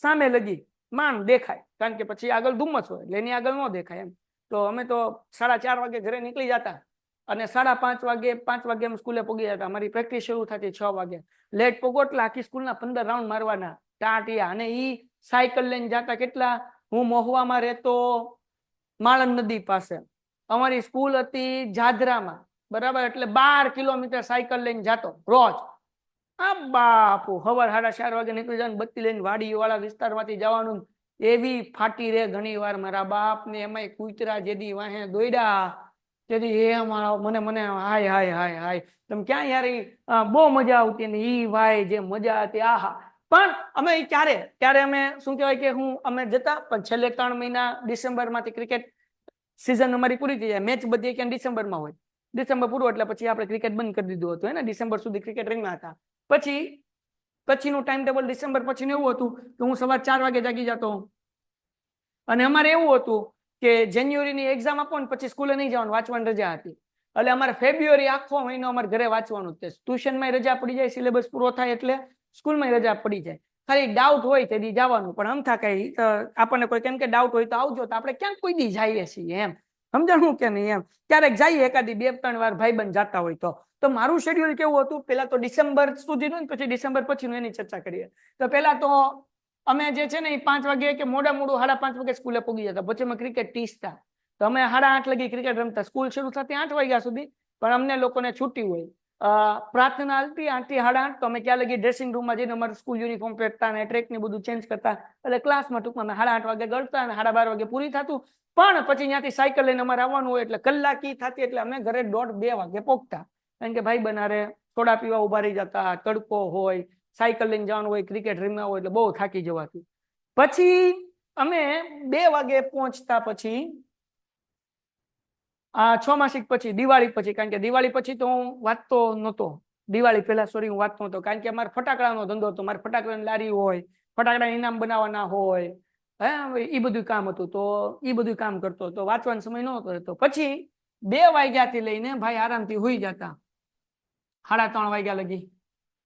સામે લગી માંડ દેખાય, કારણ કે પછી આગળ ધુમ્મસ હોય એટલે એની આગળ ન દેખાય એમ. તો અમે તો 4:30 વાગે ઘરે નીકળી જતા અને 5:30 વાગે 5 વાગે અમે સ્કૂલે પહોંચી જતા. અમારી પ્રેક્ટિસ શરૂ થતી 6 વાગે. લેટ પહોંચો એટલે આખી સ્કૂલના 15 રાઉન્ડ મારવાના ટાટિયા. અને ઈ સાયકલ લઈને જતા કેટલા. હું મહુવામાં રહેતો માળન નદી પાસે, અમારી સ્કૂલ હતી જાદરામાં. બરાબર? એટલે 12 કિલોમીટર સાયકલ લઈને જતો રોજ. આ બાપુ સવાર 4:30 વાગે નીકળી જવાનું, બત્તી લઈને વાડી વાળા વિસ્તારમાંથી જવાનું. એવી ફાટી રે ઘણી વાર મારા બાપ ને. એમાંય કૂતરા જેદી વાહે દોડ્યા તેથી એ મને મને હાય હાય હાય હાય. તમે ક્યાં યાર બહુ મજા આવતી ને ઈ ભાઈ જે મજા હતી આહા. પણ અમે ક્યારે અમે શું કહેવાય કે અમે જતા, પણ છેલ્લે 3 મહિના ડિસેમ્બરમાંથી ક્રિકેટ સિઝન અમારી પૂરી થઈ જાય. મેચ બધી ક્યાં ડિસેમ્બરમાં હોય. ડિસેમ્બર પૂરું એટલે પછી આપણે ક્રિકેટ બંધ કરી દીધું હતું ને. ડિસેમ્બર સુધી ક્રિકેટ રમ્યા હતા. પછીનું ટાઈમ ટેબલ ડિસેમ્બર પછીનું એવું હતું કે હું સવાર 4 વાગે જાગી જતો. અને અમારે એવું હતું કે જાન્યુઆરીની એક્ઝામ આપો ને પછી સ્કૂલે નહીં જવાનું, વાંચવાની રજા હતી. એટલે અમારે ફેબ્રુઆરી આખો મહિનો અમારે ઘરે વાંચવાનું જ છે. ટ્યુશનમાં રજા પડી જાય, સિલેબસ પૂરો થાય એટલે સ્કૂલમાં રજા પડી જાય. ખાલી ડાઉટ હોય તેથી જવાનું, પણ અમથા કઈ આપણને કોઈ કેમ કે ડાઉટ હોય તો આવજો, તો આપણે ક્યાંક કોઈ દી જઈએ છીએ એમ, સમજાણું કે નહીં એમ. ક્યારેક જઈએ એકાદી 2-3 વાર ભાઈબંધ જાતા હોય તો મારું શેડ્યુલ કેવું હતું, પેલા તો ડિસેમ્બર સુધીનું, પછી ડિસેમ્બર પછીનું એની ચર્ચા કરીએ. તો પેલા તો અમે જે છે ને એ 5 વાગે કે મોડા મોડું 5:30 વાગે સ્કૂલે પહોંચી જતા. પછી અમે ક્રિકેટ ટીચતા, તો અમે 8:30 લગી ક્રિકેટ રમતા. સ્કૂલ શરૂ થતી 8 વાગ્યા સુધી, પણ અમને લોકોને છૂટી હોય. પ્રાર્થના હાલતી 8 થી 8:30, તો અમે ક્યાં લગી ડ્રેસિંગ રૂમમાં જઈને અમારું સ્કૂલ યુનિફોર્મ પહેરતા અને ટ્રેક ને બધું ચેન્જ કરતા. એટલે ક્લાસમાં ટૂંકમાં અમે 8:30 વાગે ગળતા અને 12:30 વાગે પૂરી થતું. પણ પછી ત્યાંથી સાયકલ લઈને અમારે આવવાનું હોય, એટલે કલાકી થતી, એટલે અમે ઘરે 1:30-2 વાગે પહોંચતા. કારણ કે ભાઈ બનારે સોડા પીવા ઉભા રહી જતા, તડકો હોય, સાયકલ લઈને જવાનું હોય, ક્રિકેટ રમ્યા હોય, એટલે બહુ થાકી જવાતું. પછી અમે 2 વાગે પહોંચતા. પછી 6 માસિક પછી, દિવાળી પછી, કારણ કે દિવાળી પછી તો હું વાંચતો નહોતો. દિવાળી પહેલા હું વાંચતો નહોતો, કારણ કે અમારે ફટાકડાનો ધંધો હતો. મારે ફટાકડાની લારી હોય, ફટાકડા ઇનામ બનાવવાના હોય, એ બધું કામ હતું. તો એ બધું કામ કરતો, તો વાંચવાનો સમય નહોતો રહેતો. પછી 2 વાગ્યાથી લઈને ભાઈ આરામથી હુઈ જતા 3:30 વાગ્યા લગી.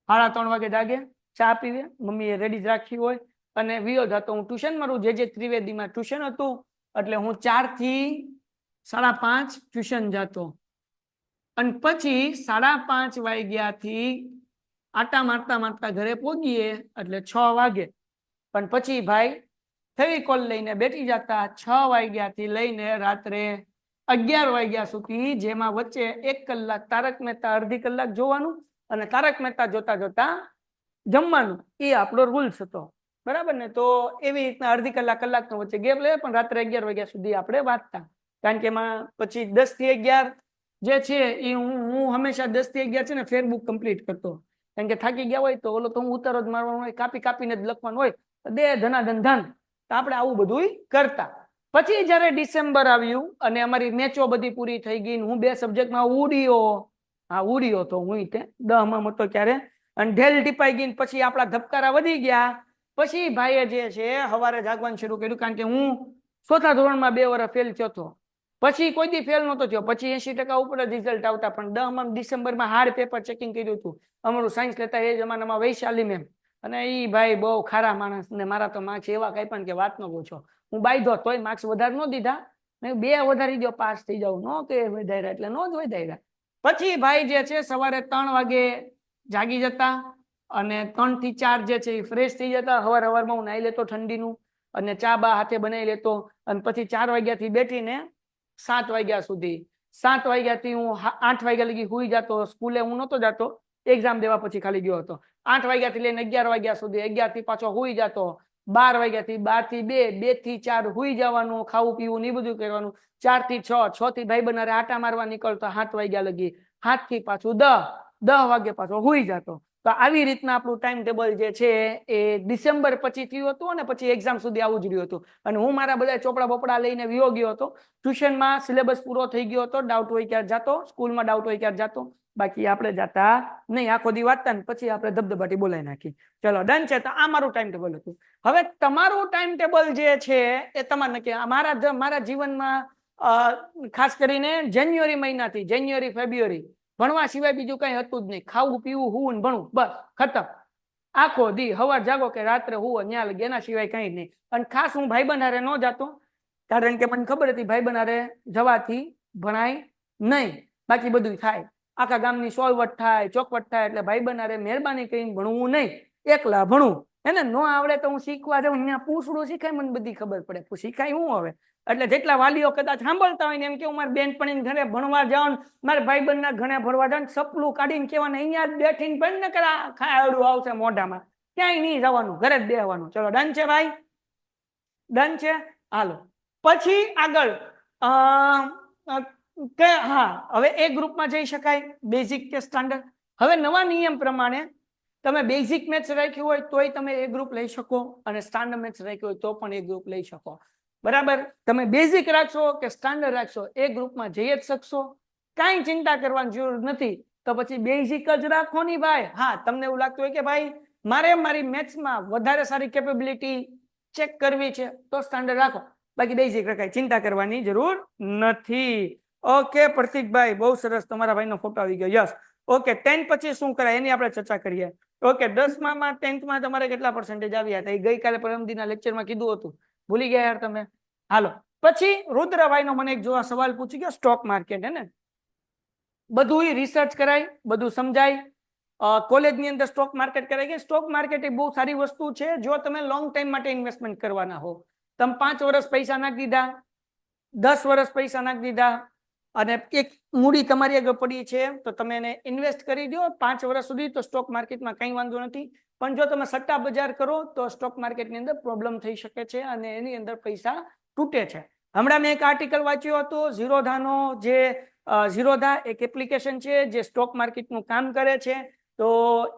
3:30 વાગે જાગે, ચા પીવે, મમ્મીએ રેડી જ રાખી હોય, અને વિયો જતો. હું ટ્યુશન મારું જે ત્રિવેદીમાં ટ્યુશન હતું, એટલે હું 4 થી 5:30 ટ્યુશન જતો. અને પછી 5:30 વાગ્યાથી આટા મારતા ઘરે પહોંચીએ એટલે 6 વાગે. પણ પછી ભાઈ ફેવિકોલ લઈને બેઠી જતા 6 વાગ્યાથી લઈને રાત્રે 11 વાગ્યા સુધી, જેમાં વચ્ચે 1 કલાક તારક મહેતા અડધી કલાક જોવાનું, અને તારક મહેતા જોતા જોતા જમવાનું. એ આપણો રૂલ્સ હતો, બરાબર ને. તો એવી રીતના અડધી કલાકનો વચ્ચે ગેપ લે, પણ રાત્રે 11 વાગ્યા સુધી આપણે વાંચતા. કારણ કે એમાં પછી 10 થી 11 જે છે એ હું હંમેશા 10 થી 11 છે ને ફેરબુક કમ્પ્લીટ કરતો. કારણ કે થાકી ગયા હોય તો ઓલો તો હું ઉતારો જ મારવાનો હોય, કાપીને જ લખવાનું હોય, દે ધનાધન ધન. તો આપણે આવું બધું કરતા. પછી જયારે ડિસેમ્બર આવ્યું અને અમારી મેચો બધી પૂરી થઈ ગઈ, હું 2 સબ્જેક્ટમાં ઉડ્યો તો હું 10 માં હતો ક્યારે, અને ઢેલ ટીપાઈ ગઈ. પછી આપણા ધબકારા વધી ગયા. પછી ભાઈએ જે છે સવારે જાગવાનું શરૂ કર્યું, કારણ કે હું 4થા ધોરણમાં 2 વર્ષ ફેલ થયો હતો. પછી કોઈ દી ફેલ નહોતો થયો. પછી 80% ઉપર જ રિઝલ્ટ આવતા. પણ 10માં ડિસેમ્બરમાં હાર્ડ પેપર ચેકિંગ કર્યું હતું. અમારું સાયન્સ લેતા એ જમાનામાં વૈશાલી મેમ, અને એ ભાઈ બહુ ખારા માણસ, ને મારા તો માર્ક્સ એવા કઈ પણ કે વાત ન પૂછો. હું બાયધો તોય માર્ક્સ વધારે ન દીધા, 2 વધારી દો પાસ થઈ જાવ, નો કે વધાર્યા એટલે નો જ વધાર્યા. પછી ભાઈ જે છે સવારે 3 વાગે જાગી જતા, અને 3 થી 4 જે છે એ ફ્રેશ થઈ જતા. હવારમાં હું નાઈ લેતો ઠંડીનું, અને ચા બા હાથે બનાવી લેતો. અને પછી 4 વાગ્યાથી બેઠીને 7 વાગ્યા સુધી, 7 વાગ્યાથી હું 8 વાગ્યા લગી હુઈ જતો. સ્કૂલે હું નહોતો જતો, એક્ઝામ દેવા પછી ખાલી ગયો હતો. 8 વાગ્યાથી લઈને 11 વાગ્યા સુધી, 11 થી પાછો હુઈ જતો. 12 વાગ્યાથી 12 થી 2, 2 થી 4 હુઈ જવાનું, ખાવું પીવું ને બધું કરવાનું. 4 થી 6, 6 થી ભાઈ બનારે આટા મારવા નીકળતો 7 વાગ્યા લગી. 7 થી પાછું 10 વાગે પાછો હુઈ જતો. તો આવી રીતના આપણું ટાઈમ ટેબલ જે છે એ ડિસેમ્બર પછી થયું હતું, અને પછી એક્ઝામ સુધી આવું જ રહ્યું હતું. અને હું મારા બધા ચોપડા બોપડા લઈને વિયો ગયો હતો. ટ્યુશનમાં સિલેબસ પૂરો થઈ ગયો હતો. ડાઉટ હોય ક્યારે જાતો, સ્કૂલમાં ડાઉટ હોય ક્યારે જાતો, બાકી આપણે જતા નહીં. આખો દી વાંચતા ને પછી આપણે ધબધબાટી બોલાવી નાખી. ચલો ડન છે. તો આ મારું ટાઈમ ટેબલ હતું. હવે તમારું ટાઈમ ટેબલ જે છે એ તમારે નક્કી. મારા જીવનમાં ખાસ કરીને જાન્યુઆરી મહિનાથી જાન્યુઆરી ફેબ્રુઆરી ભણવા સિવાય બીજું કઈ હતું જ નહીં. ખાવું પીવું હુવું ને ભણવું, બસ ખતમ. આખો દી હવાર જાગો કે રાત્રે હુવો, ન્યા લગી, એના સિવાય કઈ નહીં. અને ખાસ હું ભાઈબંધ હારે ન જાતો, કારણ કે મને ખબર હતી ભાઈબંધ હારે જવાથી ભણાય નહીં, બાકી બધું થાય. આખા ગામની સોલવટ થાય, ચોકવટ થાય, એટલે ભાઈબંધ હારે મહેરબાની કરીને ભણવું નહીં, એકલા ભણવું. એને ન આવડે તો હું શીખવા જાઉં, ત્યાં પૂછડું શીખાય, મને બધી ખબર પડે. શીખાય હું હવે, એટલે જેટલા વાલીઓ કદાચ સાંભળતા હોય ને એમ કે હું મારા બેનપણીને ઘરે ભણવા જાઉં, મારા ભાઈબંધના ઘરે ભણવા જાઉં, સપલું કાઢીને કહેવાને અહીંયા જ બેઠીને પણ ન કરા ખાયડું આવશે મોઢામાં, ક્યાંય નહીં જવાનું, ઘરે જ બેહવાનું. ચલો ડન છે ભાઈ, ડન છે. હાલો પછી આગળ હા, હવે એ ગ્રુપમાં જઈ શકાય, બેઝિક કે સ્ટાન્ડર્ડ. હવે નવા નિયમ પ્રમાણે તમે બેઝિક મેથ્સ રાખ્યું હોય તોય તમે એ ગ્રુપ લઈ શકો, અને સ્ટાન્ડર્ડ મેથ્સ રાખ્યું હોય તો પણ એ ગ્રુપ લઈ શકો. બરાબર, તમે બેઝિક રાખશો કે સ્ટાન્ડર્ડ રાખશો, એ ગ્રુપમાં જઈ જ શકશો. કાંઈ ચિંતા કરવાની જરૂર નથી. તો પછી બેઝિક જ રાખો ની ભાઈ. હા, તમને એવું લાગતું હોય કે ભાઈ મારે મારી મેથ્સમાં વધારે સારી કેપેબિલિટી ચેક કરવી છે તો સ્ટાન્ડર્ડ રાખો, બાકી બેઝિક રખાય, ચિંતા કરવાની જરૂર નથી. ઓકે પ્રતિકભાઈ, બહુ સરસ, તમારા ભાઈનો ફોટો આવી ગયો. યસ. ઓકે, 10 પછી શું કરાય એની આપણે ચર્ચા કરીએ. ઓકે, 10માં 10થમાં તમારે કેટલા પર્સન્ટેજ આવ્યા હતા? એ ગઈકાલે પરમદિના લેક્ચરમાં કીધું હતું, ભૂલી ગયા યાર તમે. હાલો, પછી રુદ્રભાઈનો મને એક જો સવાલ પૂછી ગયો, સ્ટોક માર્કેટ હે ને, બધું રિસર્ચ કરાય, બધું સમજાય. કોલેજની અંદર સ્ટોક માર્કેટ કરાય કે સ્ટોક માર્કેટ એ બહુ સારી વસ્તુ છે જો તમે લોંગ ટાઈમ માટે ઇન્વેસ્ટમેન્ટ કરવાના હો. તમે 5 વર્ષ પૈસા નાખી દીધા, 10 વર્ષ પૈસા નાખી દીધા અને એક મૂડી તમારી આગળ પડી છે તો તમે એને ઇન્વેસ્ટ કરી દો 5 વર્ષ સુધી, તો સ્ટોક માર્કેટમાં કંઈ વાંધો નથી. પણ જો તમે સટ્ટા બજાર કરો તો સ્ટોક માર્કેટની અંદર પ્રોબ્લેમ થઈ શકે છે અને એની અંદર પૈસા તૂટે છે. હમણાં મેં એક આર્ટિકલ વાંચ્યો હતો, ઝીરોધાનો જે ઝીરોધા એક એપ્લિકેશન છે જે સ્ટોક માર્કેટનું કામ કરે છે. તો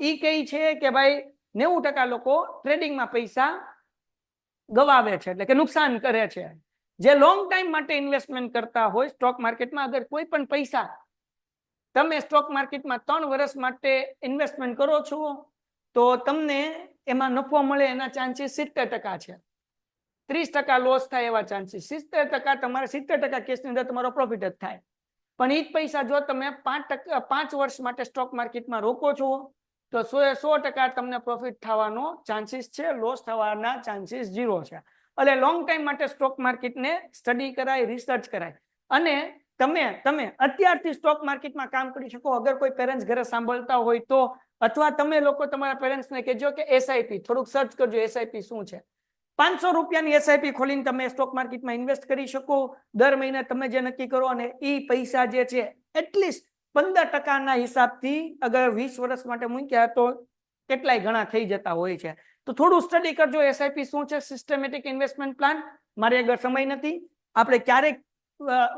ઈ કહે છે કે ભાઈ 90% લોકો ટ્રેડિંગમાં પૈસા ગવાવે છે, એટલે કે નુકસાન કરે છે. જે લોંગ ટાઈમ માટે ઇન્વેસ્ટમેન્ટ કરતા હોય સ્ટોક માર્કેટમાં, અગર કોઈ પણ પૈસા તમે સ્ટોક માર્કેટમાં 3 વર્ષ માટે ઇન્વેસ્ટમેન્ટ કરો છો તો તમને એમાં નફો મળે એના ચાન્સીસ 70% છે. 30% લોસ થાય એવા ચાન્સીસ, 70% તમારે 70% કેસની અંદર તમારો પ્રોફિટ જ થાય. પણ એ જ પૈસા જો તમે 5 વર્ષ માટે સ્ટોક માર્કેટમાં રોકો છો તો 100% તમને પ્રોફિટ થવાનો ચાન્સીસ છે, લોસ થવાના ચાન્સીસ 0 છે. એટલે લોંગ ટાઈમ માટે સ્ટોક માર્કેટને સ્ટડી કરાય, રિસર્ચ કરાય. અને તમે અત્યારથી સ્ટોક માર્કેટમાં કામ કરી શકો. અગર કોઈ પેરેન્ટ્સ ઘરે સાંભળતા હોય તો, અથવા તમે લોકો તમારા પેરેન્ટ્સને કહેજો કે એસઆઈપી થોડુંક સર્ચ કરજો, એસઆઈપી શું છે. 500 રૂપિયાની એસઆઈપી ખોલીને તમે સ્ટોક માર્કેટમાં ઇન્વેસ્ટ કરી શકો. દર મહિને તમે જે નક્કી કરો અને એ પૈસા જે છે એટલીસ્ટ 15%ના હિસાબથી અગર 20 વર્ષ માટે મૂક્યા તો કેટલાય ઘણા થઈ જતા હોય છે. તો થોડું સ્ટડી કરજો એસઆઈપી શું છે, સિસ્ટમેટિક ઇન્વેસ્ટમેન્ટ પ્લાન. મારે આગળ સમય નથી, આપણે ક્યારેક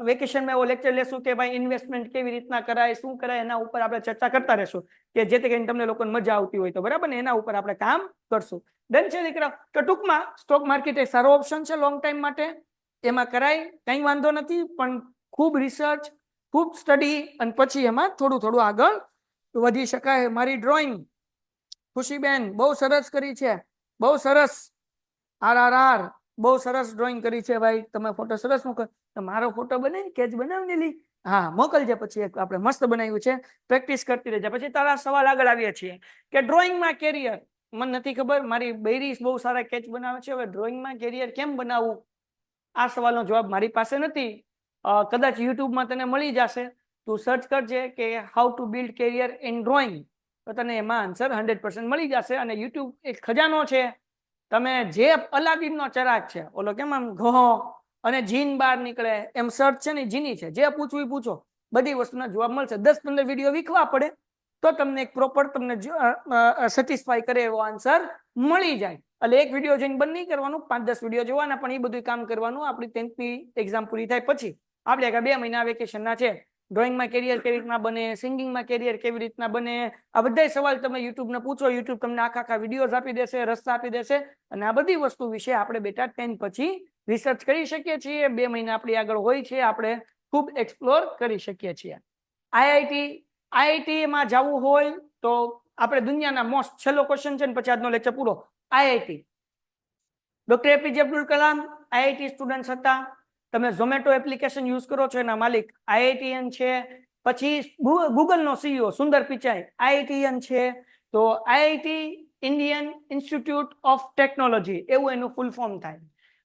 વેકેશનમાં એવો લેક્ચર લેશું કે ભાઈ ઇન્વેસ્ટમેન્ટ કેવી રીતના કરાય, શું કરાય, એના ઉપર આપણે ચર્ચા કરતા રહેશું કે જેથી કરીને તમને લોકોને મજા આવતી હોય તો બરાબર ને, એના ઉપર આપણે કામ કરશું. ડન છે દીકરા? તો ટૂંકમાં સ્ટોક માર્કેટ એક સારો ઓપ્શન છે લોંગ ટાઈમ માટે, એમાં કરાય, કંઈ વાંધો નથી. પણ ખૂબ રિસર્ચ, ખૂબ સ્ટડી અને પછી એમાં થોડું આગળ વધી શકાય. મારી ડ્રોઈંગ ખુશીબેન બહુ સરસ કરી છે, બહુ સરસ. RRR બહુ સરસ ડ્રોઈંગ કરી છે ભાઈ, તમે ફોટો સરસ મોકલ. મારો ફોટો બનાવી કેચ બનાવી લી, હા મોકલજે. પછી એક આપણે મસ્ત બનાવ્યું છે, પ્રેક્ટિસ કરતી રહેજે. પછી તારા સવાલ આગળ આવીએ છીએ કે ડ્રોઈંગમાં કેરિયર. મને નથી ખબર, મારી બૈરી બહુ સારા કેચ બનાવે છે. હવે ડ્રોઈંગમાં કેરિયર કેમ બનાવવું, આ સવાલનો જવાબ મારી પાસે નથી. કદાચ યુટ્યુબમાં તને મળી જશે, તું સર્ચ કરજે કે how to build career in drawing, તો તને એમાં આન્સર 100% મળી જશે. અને યુટ્યુબ એક ખજાનો છે. તમે જે અલાદીનનો ચરાગ છે, ઓલો કેમ આમ ઘો અને જીન બહાર નીકળે એમ સર્ચ છે ને જીની છે, જે પૂછવું એ પૂછો, બધી વસ્તુના જવાબ મળશે. 10-15 વિડીયો વીખવા પડે તો તમને એક પ્રોપર તમને સેટિસ્ફાય કરે એવો આન્સર મળી જાય. એટલે એક વિડીયો જોઈને બંધ નહીં કરવાનું, 5-10 વિડીયો જોવાના, પણ એ બધું કામ કરવાનું. આપણી 10th એક્ઝામ પૂરી થાય પછી આપણે 2 મહિના વેકેશનના છે. ડ્રોઈંગમાં કેરિયર કેવી રીતના બને, સિંગિંગમાં કેરિયર કેવી રીતના બને, આ બધા સવાલ તમે યુટ્યુબને પૂછો, યુટ્યુબ તમને આખા વિડીયોઝ આપી દેશે, રસ્તા આપી દેશે. અને આ બધી વસ્તુ વિશે આપણે બેટા 10 પછી રિસર્ચ કરી શકીએ છીએ. 2 મહિના આપણી આગળ હોય છે, આપણે ખૂબ એક્સપ્લોર કરી શકીએ છીએ. આઈઆઈટીમાં જવું હોય તો આપણે દુનિયાના મોસ્ટ, છેલ્લો ક્વેશ્ચન છે ને પછી આજનો લેક્ચર પૂરો. IIT, doctor APJ Abdul Kalam IIT student હતા. તમે ઝોમેટો એપ્લિકેશન યુઝ કરો છો, એના માલિક આઈઆઈટીએન છે. પછી ગૂગલનો સીઈઓ સુંદર પિચાઈ આઈઆઈટીએન છે. તો IIT Indian institute of technology એવું એનું ફૂલ ફોર્મ થાય.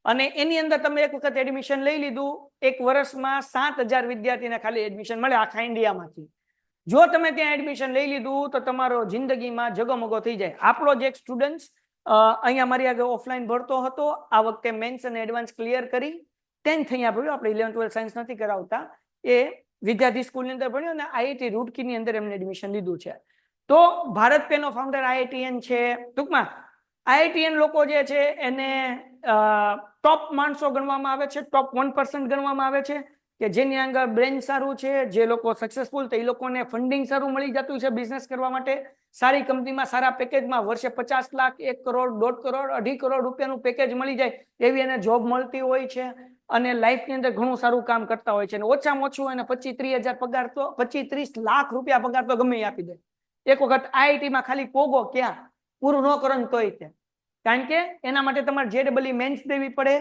અને એની અંદર તમે એક વખત એડમિશન લઈ લીધું, એક વર્ષમાં 7000 વિદ્યાર્થીને ખાલી એડમિશન મળે આખા ઇન્ડિયામાંથી. જો તમે ત્યાં એડમિશન લઈ લીધું તો તમારો જિંદગીમાં જગમગો થઈ જાય. આપણો જ એક સ્ટુડન્ટ અહીંયા મારી આગળ ઓફલાઈન ભણતો હતો, આ વખતે મેન્સ અને એડવાન્સ ક્લિયર કરી 10th અહીંયા ભણ્યો. આપણે 11th-12th સાયન્સ નથી કરાવતા, એ વિદ્યાર્થી સ્કૂલની અંદર ભણ્યો અને આઈઆઈટી રૂડકીની અંદર એમને એડમિશન લીધું છે. તો ભારત પેનો ફાઉન્ડર આઈઆઈટીએન છે. ટૂંકમાં આઈઆઈટીએન લોકો જે છે એને ટોપ માણસો ગણવામાં આવે છે, ટોપ 1% ગણવામાં આવે છે, કે જેની આગળ બ્રેન સારું છે, જે લોકો સક્સેસફુલ, તો એ લોકોને ફંડિંગ સારું મળી જતું છે બિઝનેસ કરવા માટે. સારી કંપનીમાં સારા પેકેજમાં વર્ષે 50 લાખ, 1 કરોડ, 1.5 કરોડ, 2.5 કરોડ રૂપિયાનું પેકેજ મળી જાય એવી એને જોબ મળતી હોય છે. અને લાઈફની અંદર ઘણું સારું કામ કરતા હોય છે. અને ઓછામાં ઓછું એને 25-30 હજાર પગાર, તો 25-30 લાખ રૂપિયા પગાર તો ગમે આપી દે. એક વખત આઈઆઈટીમાં ખાલી પોગો ક્યાં પૂરું ન કરો ને તોય તે, કારણ કે એના માટે તમારે JEE મેન્સ દેવી પડે,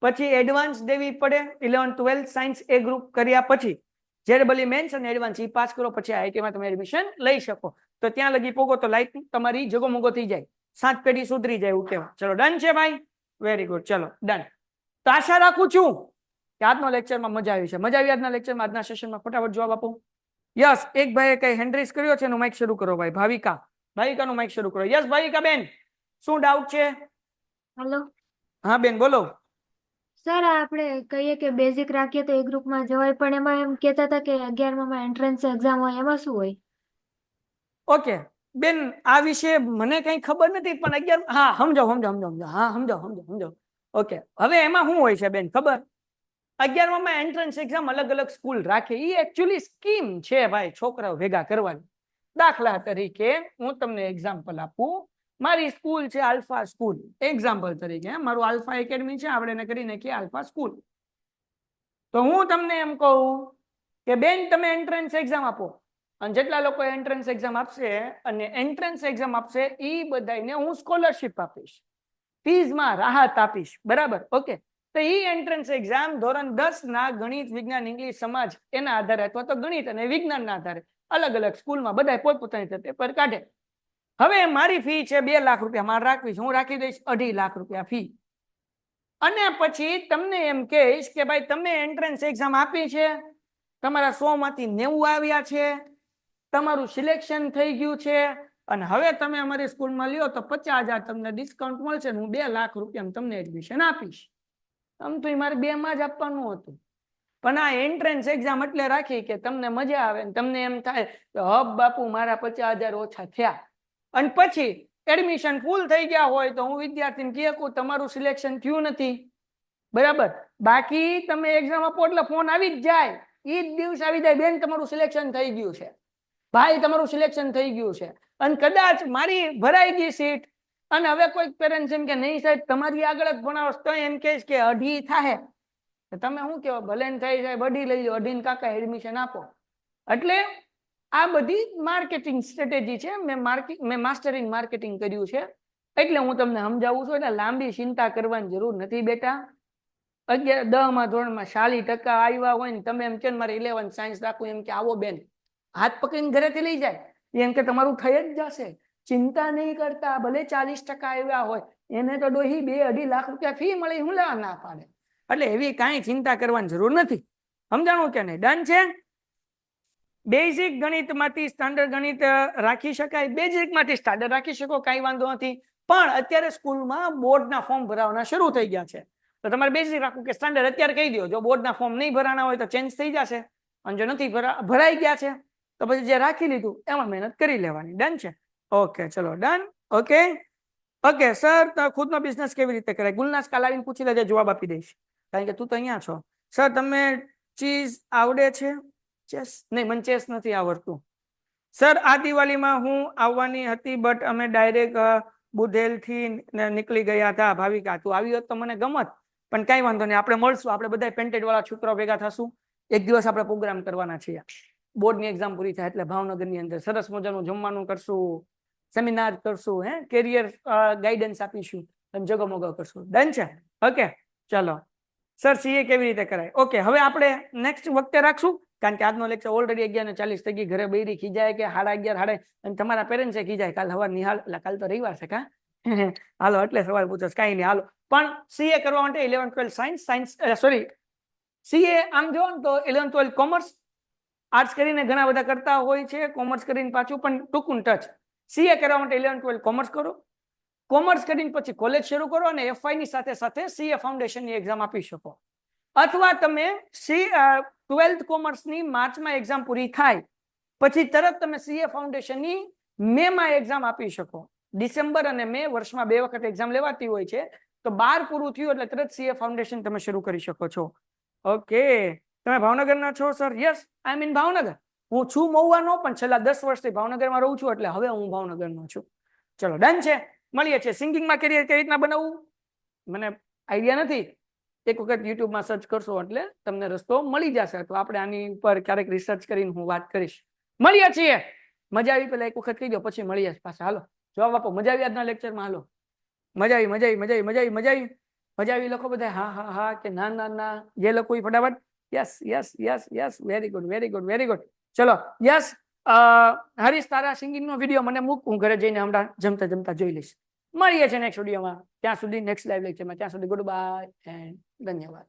પછી એડવાન્સ દેવી પડે. 11th-12th સાયન્સ એ ગ્રુપ કર્યા પછી JEE મેન્સ અને એડવાન્સ ઈ પાસ કરો પછી IIT માં તમે એડમિશન લઈ શકો. તો ત્યાં લગી પોગો તો લાઈફ તમારી જગોમગો થઈ જાય, 7 પેઢી સુધરી જાય એવું કહેવાય. ચલો ડન છે ભાઈ, વેરી ગુડ, ચલો ડન. તો આશા રાખું છું કે આજનો લેક્ચરમાં મજા આવી છે. મજા આવી આજના લેક્ચરમાં, આજના સેશનમાં? ફટાફટ જવાબ આપો. યસ, એક ભાઈએ કઈ હેન્ડ રેઝ કર્યો છે, એનું માઇક શરૂ કરો ભાઈ. ભાવિકા, ભાવિકાનું માઇક શરૂ કરો. યસ ભાવિકા બેન, શું ડાઉટ છે? હેલો હા બેન બોલો. સર, આપણે કહીએ કે બેઝિક રાખીએ તો એ ગ્રુપમાં જવાય, પણ એમાં એમ કહેતા હતા કે 11માં એન્ટ્રન્સ એક્ઝામ હોય, એમાં શું હોય? ઓકે બેન, આ વિશે મને કઈ ખબર નથી, પણ 11, હા સમજો, હા સમજો. ઓકે, હવે એમાં શું હોય છે બેન ખબર? 11માં એન્ટ્રન્સ એક્ઝામ અલગ અલગ સ્કૂલ રાખે, એ એકચ્યુઅલી સ્કીમ છે ભાઈ, છોકરાઓ ભેગા કરવાની. દાખલા તરીકે હું તમને એક્ઝામ્પલ આપું. મારી સ્કૂલ છે આલ્ફા સ્કૂલ, એક્ઝામ્પલ તરીકે. મારું આલ્ફા એકેડમી છે, આપણે એને કરી નાખીએ આલ્ફા સ્કૂલ. તો હું તમને એમ કહું કે બેન તમે એન્ટ્રન્સ એક્ઝામ આપો, અને જેટલા લોકો એન્ટ્રન્સ એક્ઝામ આપશે અને એન્ટ્રન્સ એક્ઝામ આપશે એ બધાને હું સ્કોલરશિપ આપીશ, ફીઝમાં રાહત આપીશ, બરાબર? ઓકે, તો એ એન્ટ્રન્સ એક્ઝામ ધોરણ 10 ના ગણિત, વિજ્ઞાન, ઇંગ્લિશ, સમાજ એના આધારે અથવા તો ગણિત અને વિજ્ઞાનના આધારે અલગ અલગ સ્કૂલમાં બધા પોતપોતાની રીતે પેપર કાઢે. હવે મારી ફી છે 2 લાખ રૂપિયા, મારે રાખવી છે, હું રાખી દઈશ 2.5 લાખ રૂપિયા ફી. અને પછી તમને એમ કહીશ કે ભાઈ તમે એન્ટ્રન્સ એક્ઝામ આપી છે, તમારા 100 માંથી 90 આવ્યા છે, તમારું સિલેક્શન થઈ ગયું છે, અને હવે તમે અમારી સ્કૂલમાં લ્યો તો 50,000 તમને ડિસ્કાઉન્ટ મળશે, હું 2 લાખ રૂપિયા તમને એડમિશન આપીશ. આમ તો મારે 2 માં જ આપવાનું હતું, પણ આ એન્ટ્રન્સ એક્ઝામ એટલે રાખી કે તમને મજા આવે, તમને એમ થાય કે હબ બાપુ મારા 50,000 ઓછા થયા. અને પછી એડમિશન ફૂલ થઈ ગયા હોય તો હું વિદ્યાર્થીને કહું તમારું સિલેક્શન થયું નથી, બરાબર? બાકી તમે એક્ઝામ આપો એટલે ફોન આવી જ જાય, એ જ દિવસ આવી જાય, બેન તમારું સિલેક્શન થઈ ગયું છે, ભાઈ તમારું સિલેક્શન થઈ ગયું છે. અને કદાચ મારી ભરાઈ ગઈ સીટ અને હવે કોઈ પેરેન્ટ્સ એમ કે નહીં સાહેબ તમારી આગળ જ ભણાવો, તો એમ કહેશ કે 2.5 થાય, તમે શું કહો, ભલે થઈ જાય 2.5 લઈ લો, 2.5 કાકા એડમિશન આપો. એટલે આ બધી માર્કેટિંગ સ્ટ્રેટેજી છે. મેં માસ્ટર ઇન માર્કેટિંગ કર્યું છે, એટલે હું તમને સમજાવું છું. એટલે લાંબી ચિંતા કરવાની જરૂર નથી બેટા. 10મા ધોરણમાં 40% આવ્યા હોય ને તમે એમ કે મારે 11 સાયન્સ રાખવું, એમ કે આવો બેન, હાથ પકડીને ઘરેથી લઈ જાય, એમ કે તમારું થઈ જ જશે, ચિંતા નહીં કરતા. ભલે 40% આવ્યા હોય, એને તો ડોહી 2-2.5 લાખ રૂપિયા ફી મળી, હું લેવા ના પાડે? એટલે એવી કાંઈ ચિંતા કરવાની જરૂર નથી. સમજાણું કે નહીં? ડન છે. બેઝિક ગણિતમાંથી સ્ટાન્ડર્ડ ગણિત રાખી શકાય, બેઝિકમાંથી સ્ટાન્ડર્ડ રાખી શકો, કાંઈ વાંધો નથી. પણ અત્યારે સ્કૂલમાં બોર્ડના ફોર્મ ભરાવાના શરૂ થઈ ગયા છે, તો તમારે બેઝિક રાખવું કે સ્ટાન્ડર્ડ અત્યારે કહી દો. જો બોર્ડના ફોર્મ નહીં ભરાના હોય તો ચેન્જ થઈ જશે, અને જો નથી ભરાઈ ગયા છે તો પછી જે રાખી લીધું એમાં મહેનત કરી લેવાની. ડન છે? ઓકે ચલો ડન. ઓકે સર, ખુદનો બિઝનેસ કેવી રીતે કરાય? ગુલનાસ કાલ આવીને પૂછી લેજે, જવાબ આપી દઈશ, કારણ કે તું તો અહીંયા છો. સર તમને ચીઝ આવડે છે? ચેસ નહીં, મને ચેસ નથી આવડતું. સર આ દિવાળીમાં હું આવવાની હતી, બટ અમે ડાયરેક્ટ બુધેલ થી નીકળી ગયા હતા. ભાવિકા, તું આવી હોત તો મને ગમત, પણ કઈ વાંધો નહીં, આપણે મળશું, આપણે બધા પેન્ટેડ વાળા છોકરાઓ ભેગા થશું, એક દિવસ આપણે પ્રોગ્રામ કરવાના છીએ. બોર્ડની એક્ઝામ પૂરી થાય એટલે ભાવનગરની અંદર સરસ મજાનું જમવાનું કરશું, સેમિનાર કરશું, કેરિયર ગાઈડન્સ આપીશું, અને જગમગો કરશું. ડન છે? ઓકે ચલો. સર સીએ કેવી રીતે કરાય? ઓકે, હવે આપણે નેક્સ્ટ વખતે રાખશું, કારણ કે આજનો લેક્ચર ઓલરેડી 11:40 થઈ ગઈ. ઘરે બૈરી ખીજાય કે 11:30 અને તમારા પેરેન્ટ્સ ખીજાય, કાલ સવાર નિહાલ, એટલે કાલ તો રવિવાર છે કા હાલો, એટલે સવાલ પૂછો, કઈ નહીં હાલો. પણ સીએ કરવા માટે 11-12 સાયન્સ સીએ આમ જો ને તો 11-12 કોમર્સ, આર્ટ્સ કરીને ઘણા બધા કરતા હોય છે, કોમર્સ કરીને પાછું પણ ટૂંકું ટચ. સીએ કરવા માટે 11-12 કોમર્સ કરો, કોમર્સ કરીને પછી કોલેજ શરૂ કરો અને એફવાય ની સાથે સાથે સીએ ફાઉન્ડેશનની એક્ઝામ આપી શકો. અથવા તમે 12th કોમર્સની માર્ચમાં એક્ઝામ પૂરી થાય પછી તરત તમે સીએ ફાઉન્ડેશનની મેમાં એક્ઝામ આપી શકો. ડિસેમ્બર અને મે વર્ષમાં 2 વખત એક્ઝામ લેવાતી હોય છે, તો 12 પૂરું થયું એટલે તરત સીએ ફાઉન્ડેશન તમે શરૂ કરી શકો છો. ઓકે, તમે ભાવનગરના છો? Sir yes, I am in Bhavnagar. હું છું મહુવાનો, પણ છેલ્લા 10 વર્ષથી ભાવનગરમાં રહું છું, એટલે હવે હું ભાવનગરનો છું. ચલો ડન છે, મળીએ છીએ. સિંગિંગમાં કેરિયર કેવી રીતના બનાવવું મને આઈડિયા નથી, એક વખત યુટ્યુબમાં સર્ચ કરશો એટલે તમને રસ્તો મળી જશે. તો આપણે આની ઉપર ક્યારેક રિસર્ચ કરીને હું વાત કરીશ. મળીએ છીએ. મજા આવી પેલા એક વખત કહી દો, પછી મળીએ પાછા. હાલો જવાબ આપો. મજા આવી આજના લેક્ચરમાં? હાલો, મજા આવી લખો બધા હા હા હા કે ના ના ના. જે લખો એ ફટાફટ yes yes yes yes very good very good very good. ચલો યસ હરીશ, તારા સિંગિંગ નો વિડીયો મને મૂક, હું ઘરે જઈને હમણાં જમતા જમતા જોઈ લઈશ. મળીએ છીએ નેક્સ્ટ વિડીયોમાં. ત્યાં સુધી નેક્સ્ટ લાઈવ લેક્ચરમાં. ત્યાં સુધી ગુડ બાય એન્ડ ધન્યવાદ.